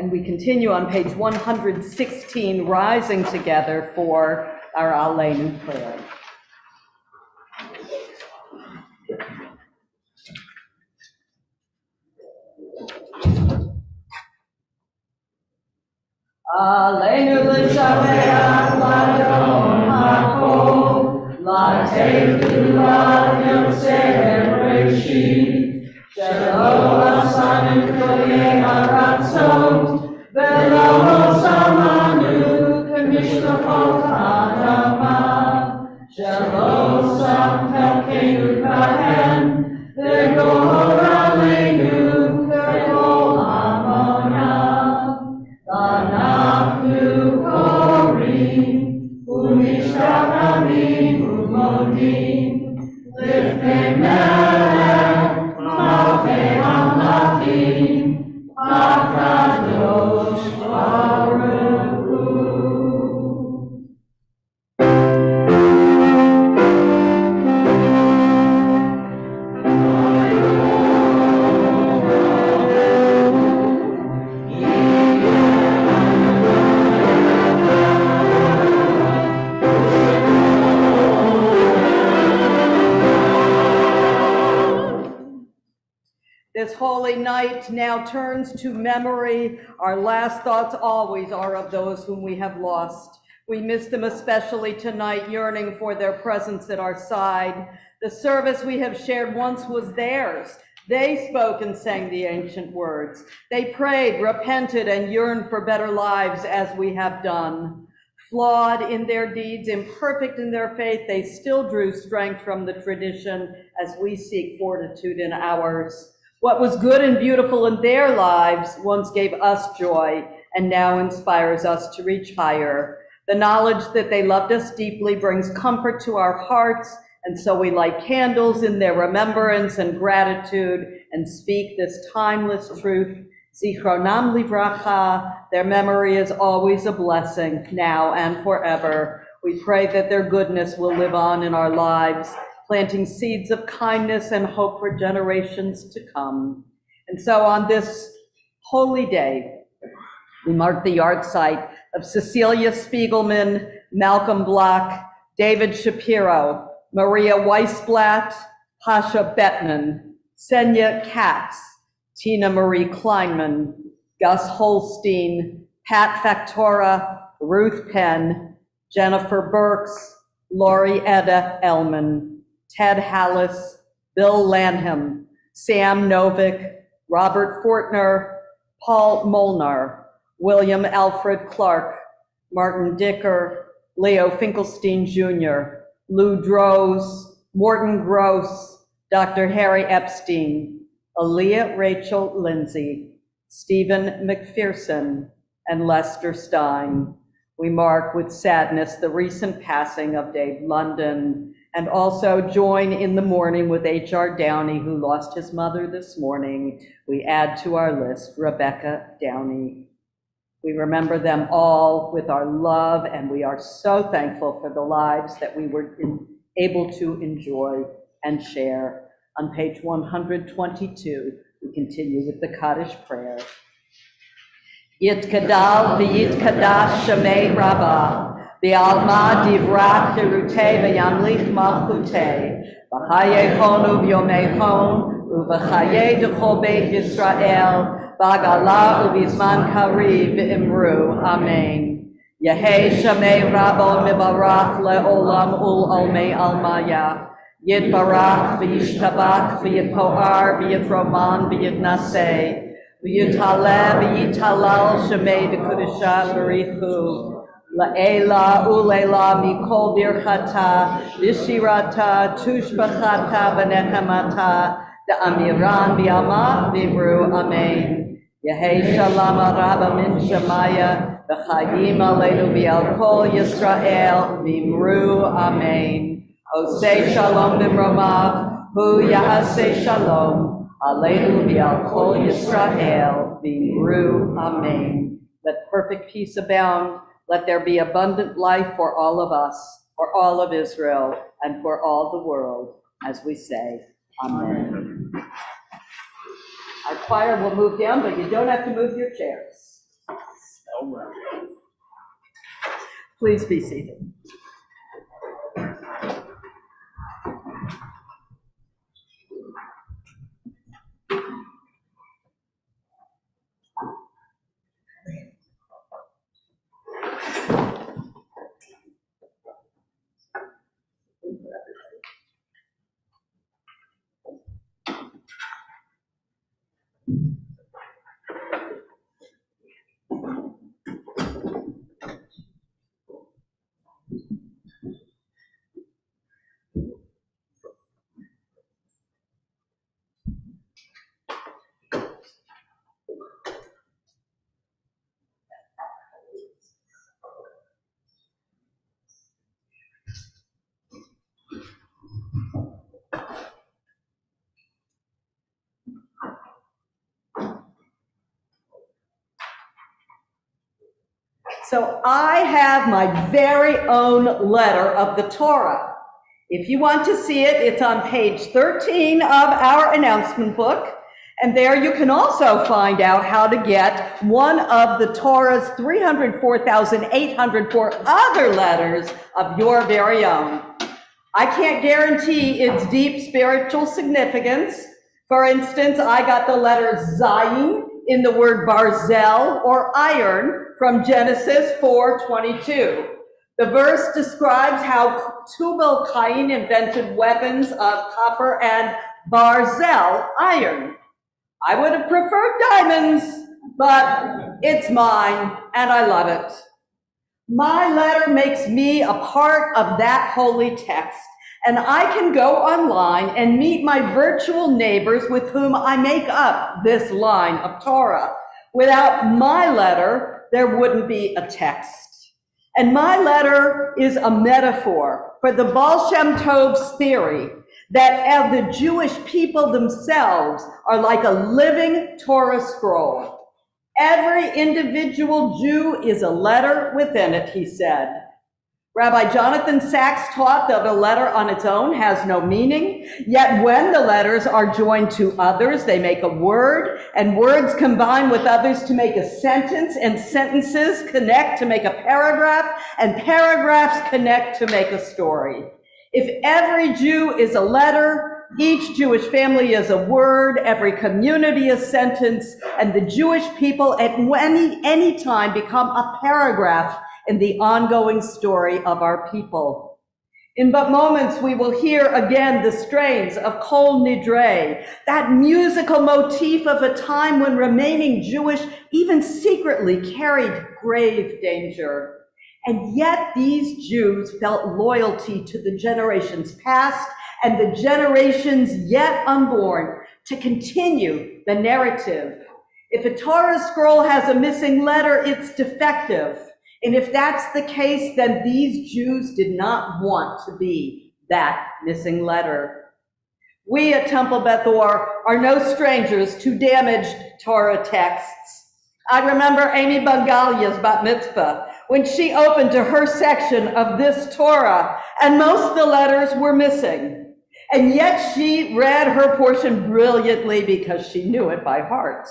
And we continue on page 116, rising together for our Aleinu prayer. Aleinu l'shameach l'adon ha'kol, l'te'edu l'yosef reshit, shelo asanu koyei haratzot, velo samanu k'mishpachot ha'adama, shelo samchelkenu kahen, v'gor aleinu k'kol amonav. V'anachnu korim u'mishtachanim u'modim lifnei melech malchei hamlachim hakadosh baruch hu. This holy night now turns to memory. Our last thoughts always are of those whom we have lost. We miss them especially tonight, yearning for their presence at our side. The service we have shared once was theirs. They spoke and sang the ancient words. They prayed, repented, and yearned for better lives as we have done. Flawed in their deeds, imperfect in their faith, they still drew strength from the tradition as we seek fortitude in ours. What was good and beautiful in their lives once gave us joy and now inspires us to reach higher. The knowledge that they loved us deeply brings comfort to our hearts, and so we light candles in their remembrance and gratitude and speak this timeless truth. Zichronam livracha, their memory is always a blessing, now and forever. We pray that their goodness will live on in our lives, planting seeds of kindness and hope for generations to come. And so on this holy day, we mark the yahrzeit of Cecilia Spiegelman, Malcolm Block, David Shapiro, Maria Weisblatt, Pasha Bettman, Senya Katz, Tina Marie Kleinman, Gus Holstein, Pat Factora, Ruth Penn, Jennifer Burks, Lori Etta Elman, Ted Hallis, Bill Lanham, Sam Novick, Robert Fortner, Paul Molnar, William Alfred Clark, Martin Dicker, Leo Finkelstein Jr., Lou Droz, Morton Gross, Dr. Harry Epstein, Aaliyah Rachel Lindsay, Stephen McPherson, and Lester Stein. We mark with sadness the recent passing of Dave London, and also join in the mourning with H.R. Downey, who lost his mother this morning. We add to our list Rebecca Downey. We remember them all with our love, and we are so thankful for the lives that we were able to enjoy and share. On page 122, we continue with the Kaddish prayer. Yitkadal v'yitkadash shemei Rabbah, v'alma divrach cherutei v'yamlich malchutei, v'chayechon u'vyomechon, u'v'chayei d'chol beit Yisrael, v'agala u'vizman kariv v'imru. Amen. Yehei shemei Rabbo mibarach le'olam ul'olmei almaya, yitbarach v'yishtabach v'yitpoar v'yitroman v'yitnaseh, v'yitaleh v'yitalal shemei d'kudusha b'richu, la'ela u'leila mikol birchata, v'shirata tushbachata v'nechamata, da'amiran v'yama v'imru. Amen. Yehei shalom rabba min shemaya, v'chayim aleinu v'al kol Yisrael v'imru. Amen. Osei shalom b'mromav, hu ya'aseh shalom, aleinu v'al kol Yisrael v'imru. Amen. Let perfect peace abound. Let there be abundant life for all of us, for all of Israel, and for all the world, as we say, Amen. Our choir will move down, but you don't have to move your chairs. Please be seated. So I have my very own letter of the Torah. If you want to see it, it's on page 13 of our announcement book. And there you can also find out how to get one of the Torah's 304,804 other letters of your very own. I can't guarantee its deep spiritual significance. For instance, I got the letter Zayin in the word barzel or iron from Genesis 4:22. The verse describes how Tubal-Cain invented weapons of copper and barzel, iron. I would have preferred diamonds, but it's mine and I love it. My letter makes me a part of that holy text, and I can go online and meet my virtual neighbors with whom I make up this line of Torah. Without my letter, there wouldn't be a text. And my letter is a metaphor for the Baal Shem Tov's theory that the Jewish people themselves are like a living Torah scroll. Every individual Jew is a letter within it, he said. Rabbi Jonathan Sacks taught that a letter on its own has no meaning, yet when the letters are joined to others, they make a word, and words combine with others to make a sentence, and sentences connect to make a paragraph, and paragraphs connect to make a story. If every Jew is a letter, each Jewish family is a word, every community a sentence, and the Jewish people at any time become a paragraph in the ongoing story of our people. In but moments, we will hear again the strains of Kol Nidre, that musical motif of a time when remaining Jewish even secretly carried grave danger. And yet these Jews felt loyalty to the generations past and the generations yet unborn to continue the narrative. If a Torah scroll has a missing letter, it's defective. And if that's the case, then these Jews did not want to be that missing letter. We at Temple Beth Or are no strangers to damaged Torah texts. I remember Amy Bangalia's bat mitzvah when she opened to her section of this Torah, and most of the letters were missing. And yet she read her portion brilliantly because she knew it by heart.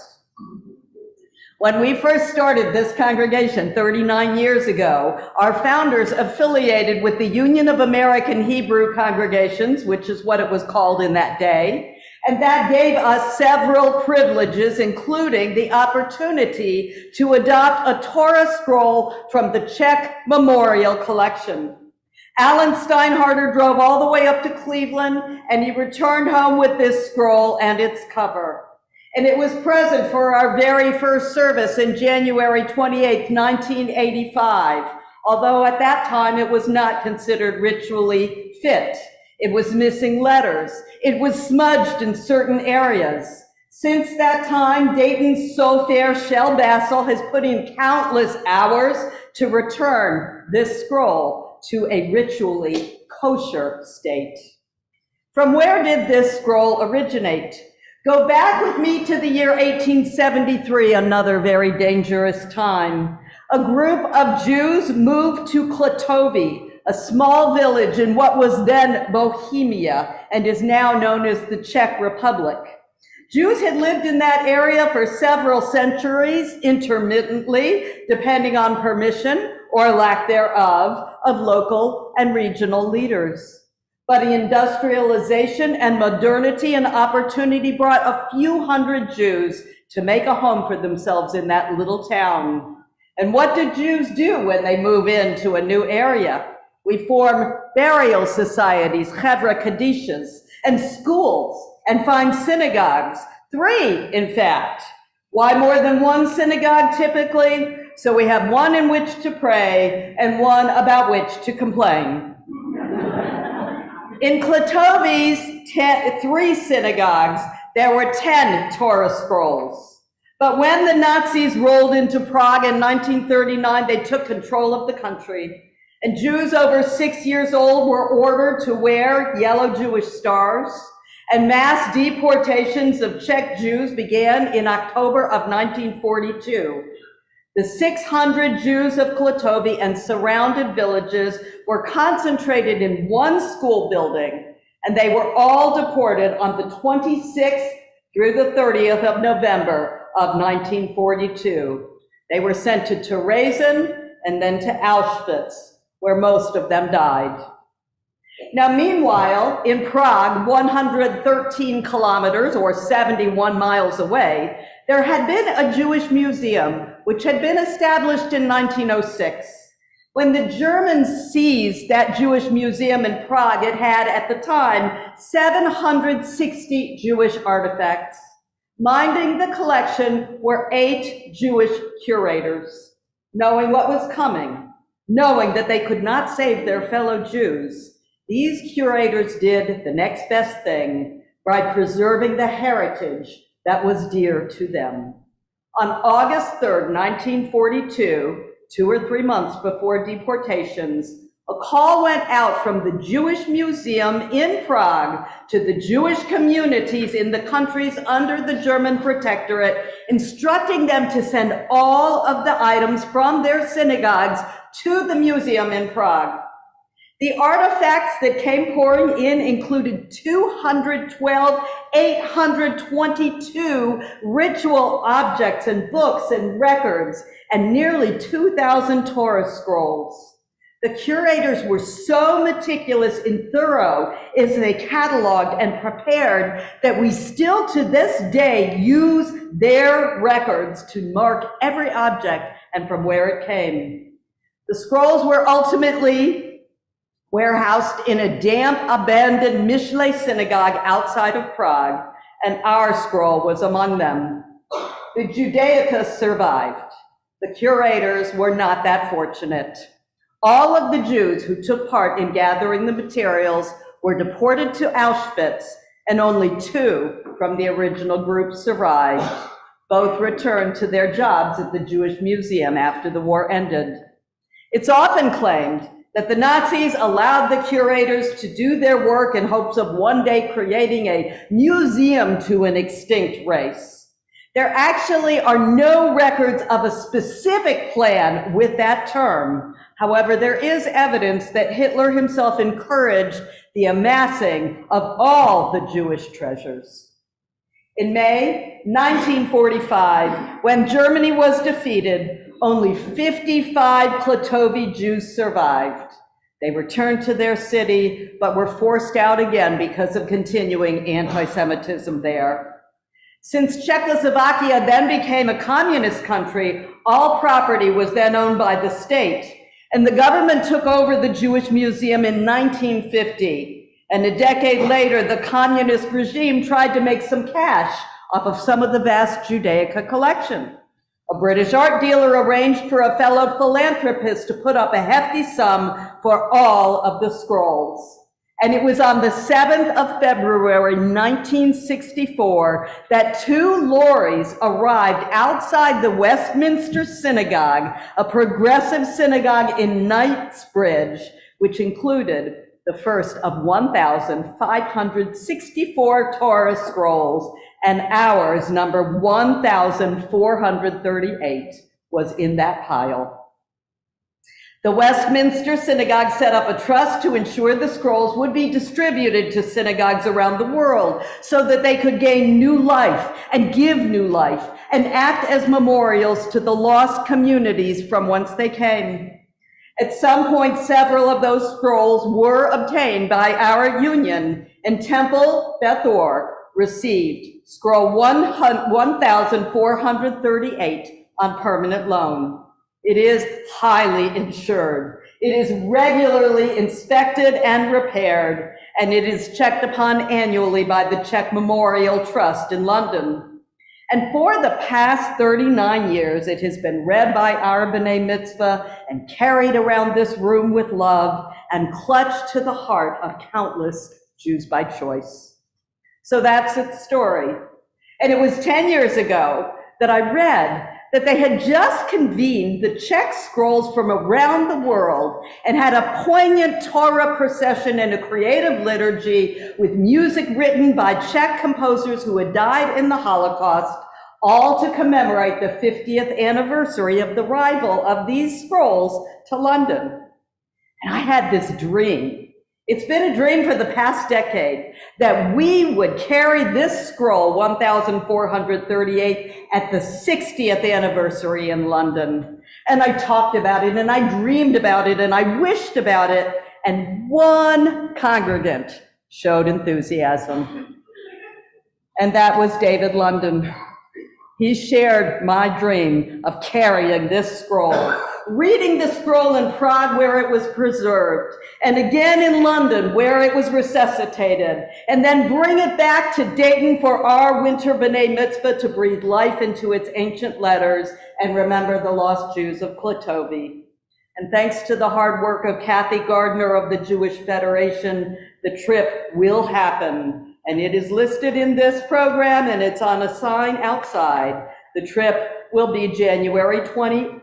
When we first started this congregation 39 years ago, our founders affiliated with the Union of American Hebrew Congregations, which is what it was called in that day, and that gave us several privileges, including the opportunity to adopt a Torah scroll from the Czech Memorial Collection. Alan Steinharder drove all the way up to Cleveland, and he returned home with this scroll and its cover. And it was present for our very first service in January 28, 1985, although at that time it was not considered ritually fit. It was missing letters. It was smudged in certain areas. Since that time, Dayton's Sofair Shel Bassel has put in countless hours to return this scroll to a ritually kosher state. From where did this scroll originate? Go back with me to the year 1873, another very dangerous time. A group of Jews moved to Klatovy, a small village in what was then Bohemia and is now known as the Czech Republic. Jews had lived in that area for several centuries, intermittently, depending on permission or lack thereof of local and regional leaders. But industrialization and modernity and opportunity brought a few hundred Jews to make a home for themselves in that little town. And what do Jews do when they move into a new area? We form burial societies, chevra kadishas, and schools, and find synagogues, 3, in fact. Why more than one synagogue typically? So we have one in which to pray and one about which to complain. In Klatovi's 3 synagogues, there were 10 Torah scrolls. But when the Nazis rolled into Prague in 1939, they took control of the country, and Jews over 6 years old were ordered to wear yellow Jewish stars, and mass deportations of Czech Jews began in October of 1942. The 600 Jews of Klatovi and surrounding villages were concentrated in one school building, and they were all deported on the 26th through the 30th of November of 1942. They were sent to Terezin and then to Auschwitz, where most of them died. Now, meanwhile, in Prague, 113 kilometers or 71 miles away, there had been a Jewish museum which had been established in 1906. When the Germans seized that Jewish museum in Prague, it had at the time 760 Jewish artifacts. Minding the collection were 8 Jewish curators. Knowing what was coming, knowing that they could not save their fellow Jews, these curators did the next best thing by preserving the heritage that was dear to them. On August 3rd, 1942, 2 or 3 months before deportations, a call went out from the Jewish Museum in Prague to the Jewish communities in the countries under the German protectorate, instructing them to send all of the items from their synagogues to the museum in Prague. The artifacts that came pouring in included 212, 822 ritual objects and books and records, and nearly 2,000 Torah scrolls. The curators were so meticulous and thorough as they cataloged and prepared that we still to this day use their records to mark every object and from where it came. The scrolls were ultimately warehoused in a damp, abandoned Mishle synagogue outside of Prague, and our scroll was among them. The Judaica survived. The curators were not that fortunate. All of the Jews who took part in gathering the materials were deported to Auschwitz, and only 2 from the original group survived. Both returned to their jobs at the Jewish Museum after the war ended. It's often claimed that the Nazis allowed the curators to do their work in hopes of one day creating a museum to an extinct race. There actually are no records of a specific plan with that term. However, there is evidence that Hitler himself encouraged the amassing of all the Jewish treasures. In May 1945, when Germany was defeated, only 55 Klatovi Jews survived. They returned to their city, but were forced out again because of continuing anti-Semitism there. Since Czechoslovakia then became a communist country, all property was then owned by the state, and the government took over the Jewish Museum in 1950. And a decade later, the communist regime tried to make some cash off of some of the vast Judaica collection. A British art dealer arranged for a fellow philanthropist to put up a hefty sum for all of the scrolls. And it was on the 7th of February, 1964, that 2 lorries arrived outside the Westminster Synagogue, a progressive synagogue in Knightsbridge, which included the first of 1,564 Torah scrolls, and ours, number 1,438, was in that pile. The Westminster Synagogue set up a trust to ensure the scrolls would be distributed to synagogues around the world so that they could gain new life and give new life and act as memorials to the lost communities from whence they came. At some point, several of those scrolls were obtained by our union, and Temple Beth Or received scroll 1438 on permanent loan. It is highly insured. It is regularly inspected and repaired, and it is checked upon annually by the Czech Memorial Trust in London. And for the past 39 years, it has been read by our B'nai Mitzvah and carried around this room with love and clutched to the heart of countless Jews by choice. So that's its story. And it was 10 years ago that I read that they had just convened the Czech scrolls from around the world and had a poignant Torah procession and a creative liturgy with music written by Czech composers who had died in the Holocaust, all to commemorate the 50th anniversary of the arrival of these scrolls to London. And I had this dream. It's been a dream for the past decade that we would carry this scroll, 1438, at the 60th anniversary in London. And I talked about it, and I dreamed about it, and I wished about it, and one congregant showed enthusiasm. And that was David London. He shared my dream of carrying this scroll, reading the scroll in Prague where it was preserved, and again in London where it was resuscitated, and then bring it back to Dayton for our winter B'nai Mitzvah to breathe life into its ancient letters and remember the lost Jews of Klatovy. And thanks to the hard work of Kathy Gardner of the Jewish Federation, the trip will happen. And it is listed in this program, and it's on a sign outside. The trip will be January 28th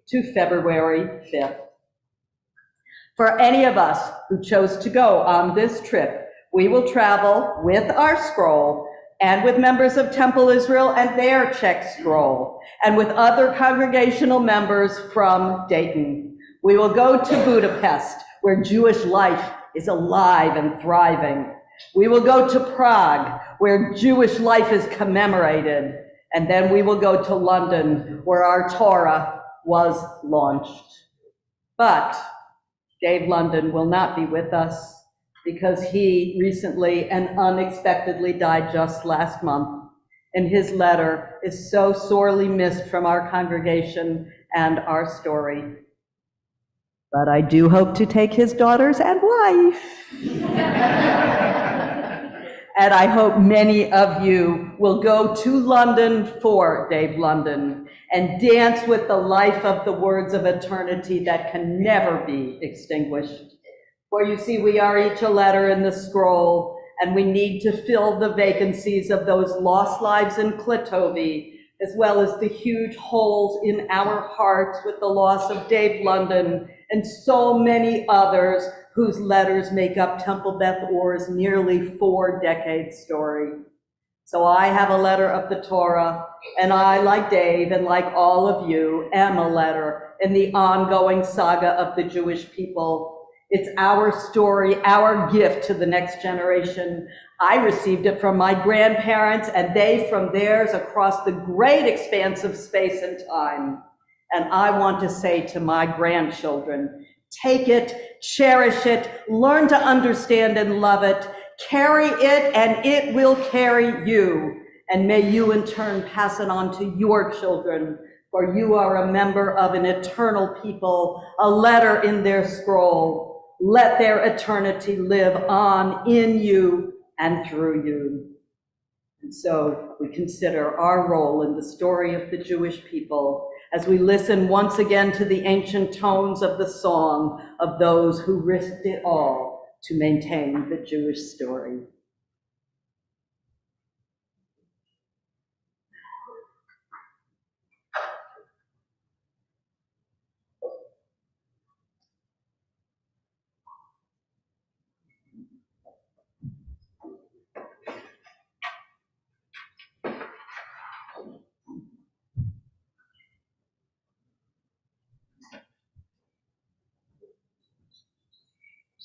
to February 5th. For any of us who chose to go on this trip, we will travel with our scroll and with members of Temple Israel and their Czech scroll, and with other congregational members from Dayton. We will go to Budapest, where Jewish life is alive and thriving. We will go to Prague, where Jewish life is commemorated. And then we will go to London, where our Torah was launched. But Dave London will not be with us because he recently and unexpectedly died just last month. And his letter is so sorely missed from our congregation and our story. But I do hope to take his daughters and wife. And I hope many of you will go to London for Dave London and dance with the life of the words of eternity that can never be extinguished. For you see, we are each a letter in the scroll, and we need to fill the vacancies of those lost lives in Klatovy, as well as the huge holes in our hearts with the loss of Dave London and so many others whose letters make up Temple Beth Or's nearly 4-decade story. So I have a letter of the Torah, and I, like Dave and like all of you, am a letter in the ongoing saga of the Jewish people. It's our story, our gift to the next generation. I received it from my grandparents, and they from theirs across the great expanse of space and time. And I want to say to my grandchildren, take it, cherish it, learn to understand and love it, carry it, and it will carry you. And may you in turn pass it on to your children, for you are a member of an eternal people, a letter in their scroll. Let their eternity live on in you and through you. And so we consider our role in the story of the Jewish people as we listen once again to the ancient tones of the song of those who risked it all to maintain the Jewish story.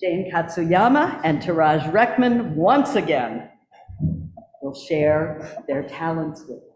Jane Katsuyama and Taraj Reckman once again will share their talents with us.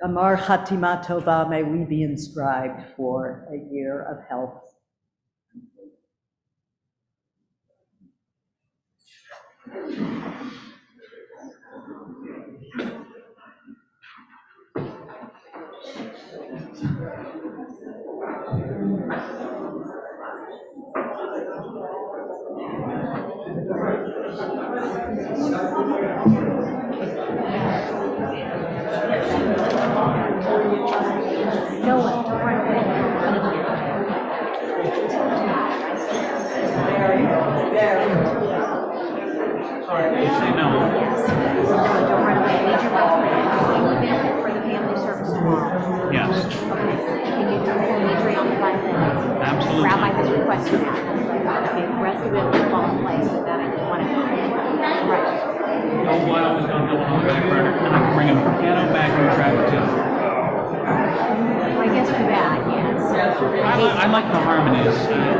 Amar Chatima Tova, may we be inscribed for a year of health. Say no. Don't run away. Leave your wife for the family service tomorrow. Yes, Can you hold me drink in 5 minutes? absolutely. Rabbi has requested that. Okay, the rest of it will fall in place, but that I just want to know. Right. Oh, well, I was going to go on the back burner, and I can bring a piano back and grab it too. I like the harmonies. Yeah.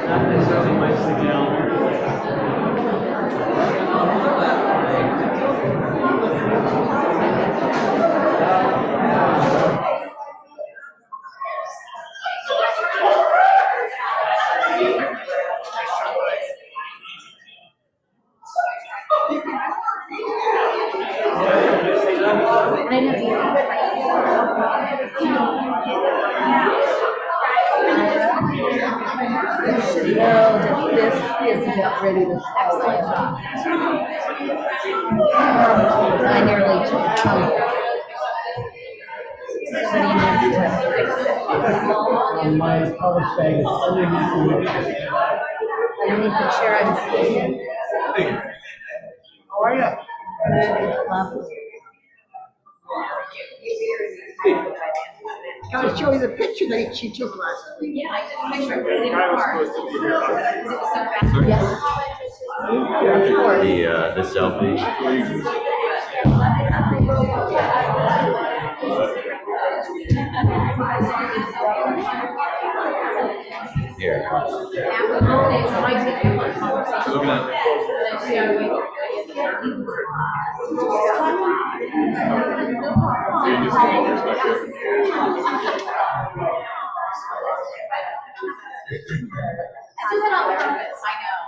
Not necessarily my signal. This is about ready to excellent job. I nearly tumbled. Somebody needs to fix it. My college bag is Underneath the chair I'm sitting in. How are you? Lovely. I was showing the picture that she took last week. Yeah, I took a picture of it in the car. Yes. The selfie. Here. I do that on purpose, I know.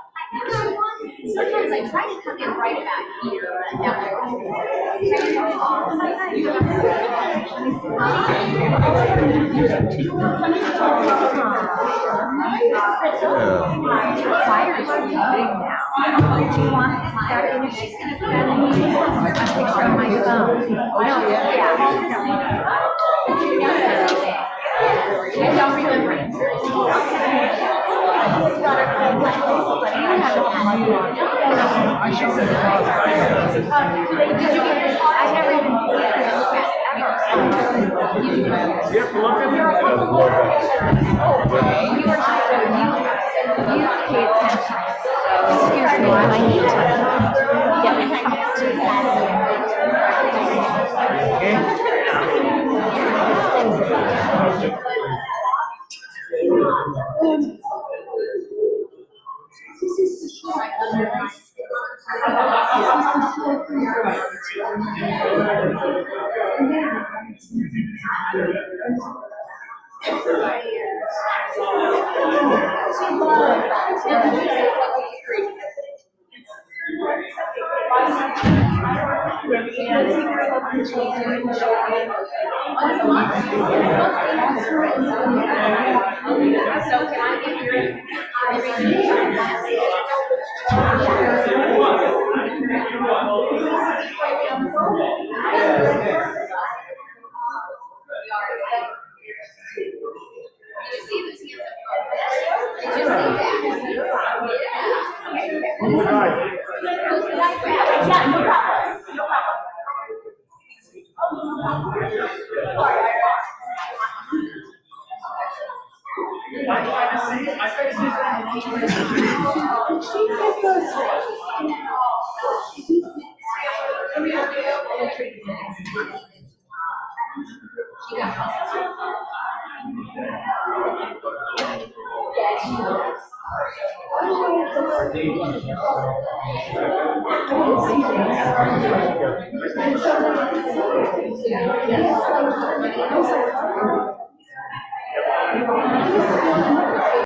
Sometimes I try to come in right about here and that Fire is really big now. Do you want that image? She's gonna send me a picture on my phone. I don't remember it. I never even you pay attention. Excuse me, I need to get my cups to that. So can I get your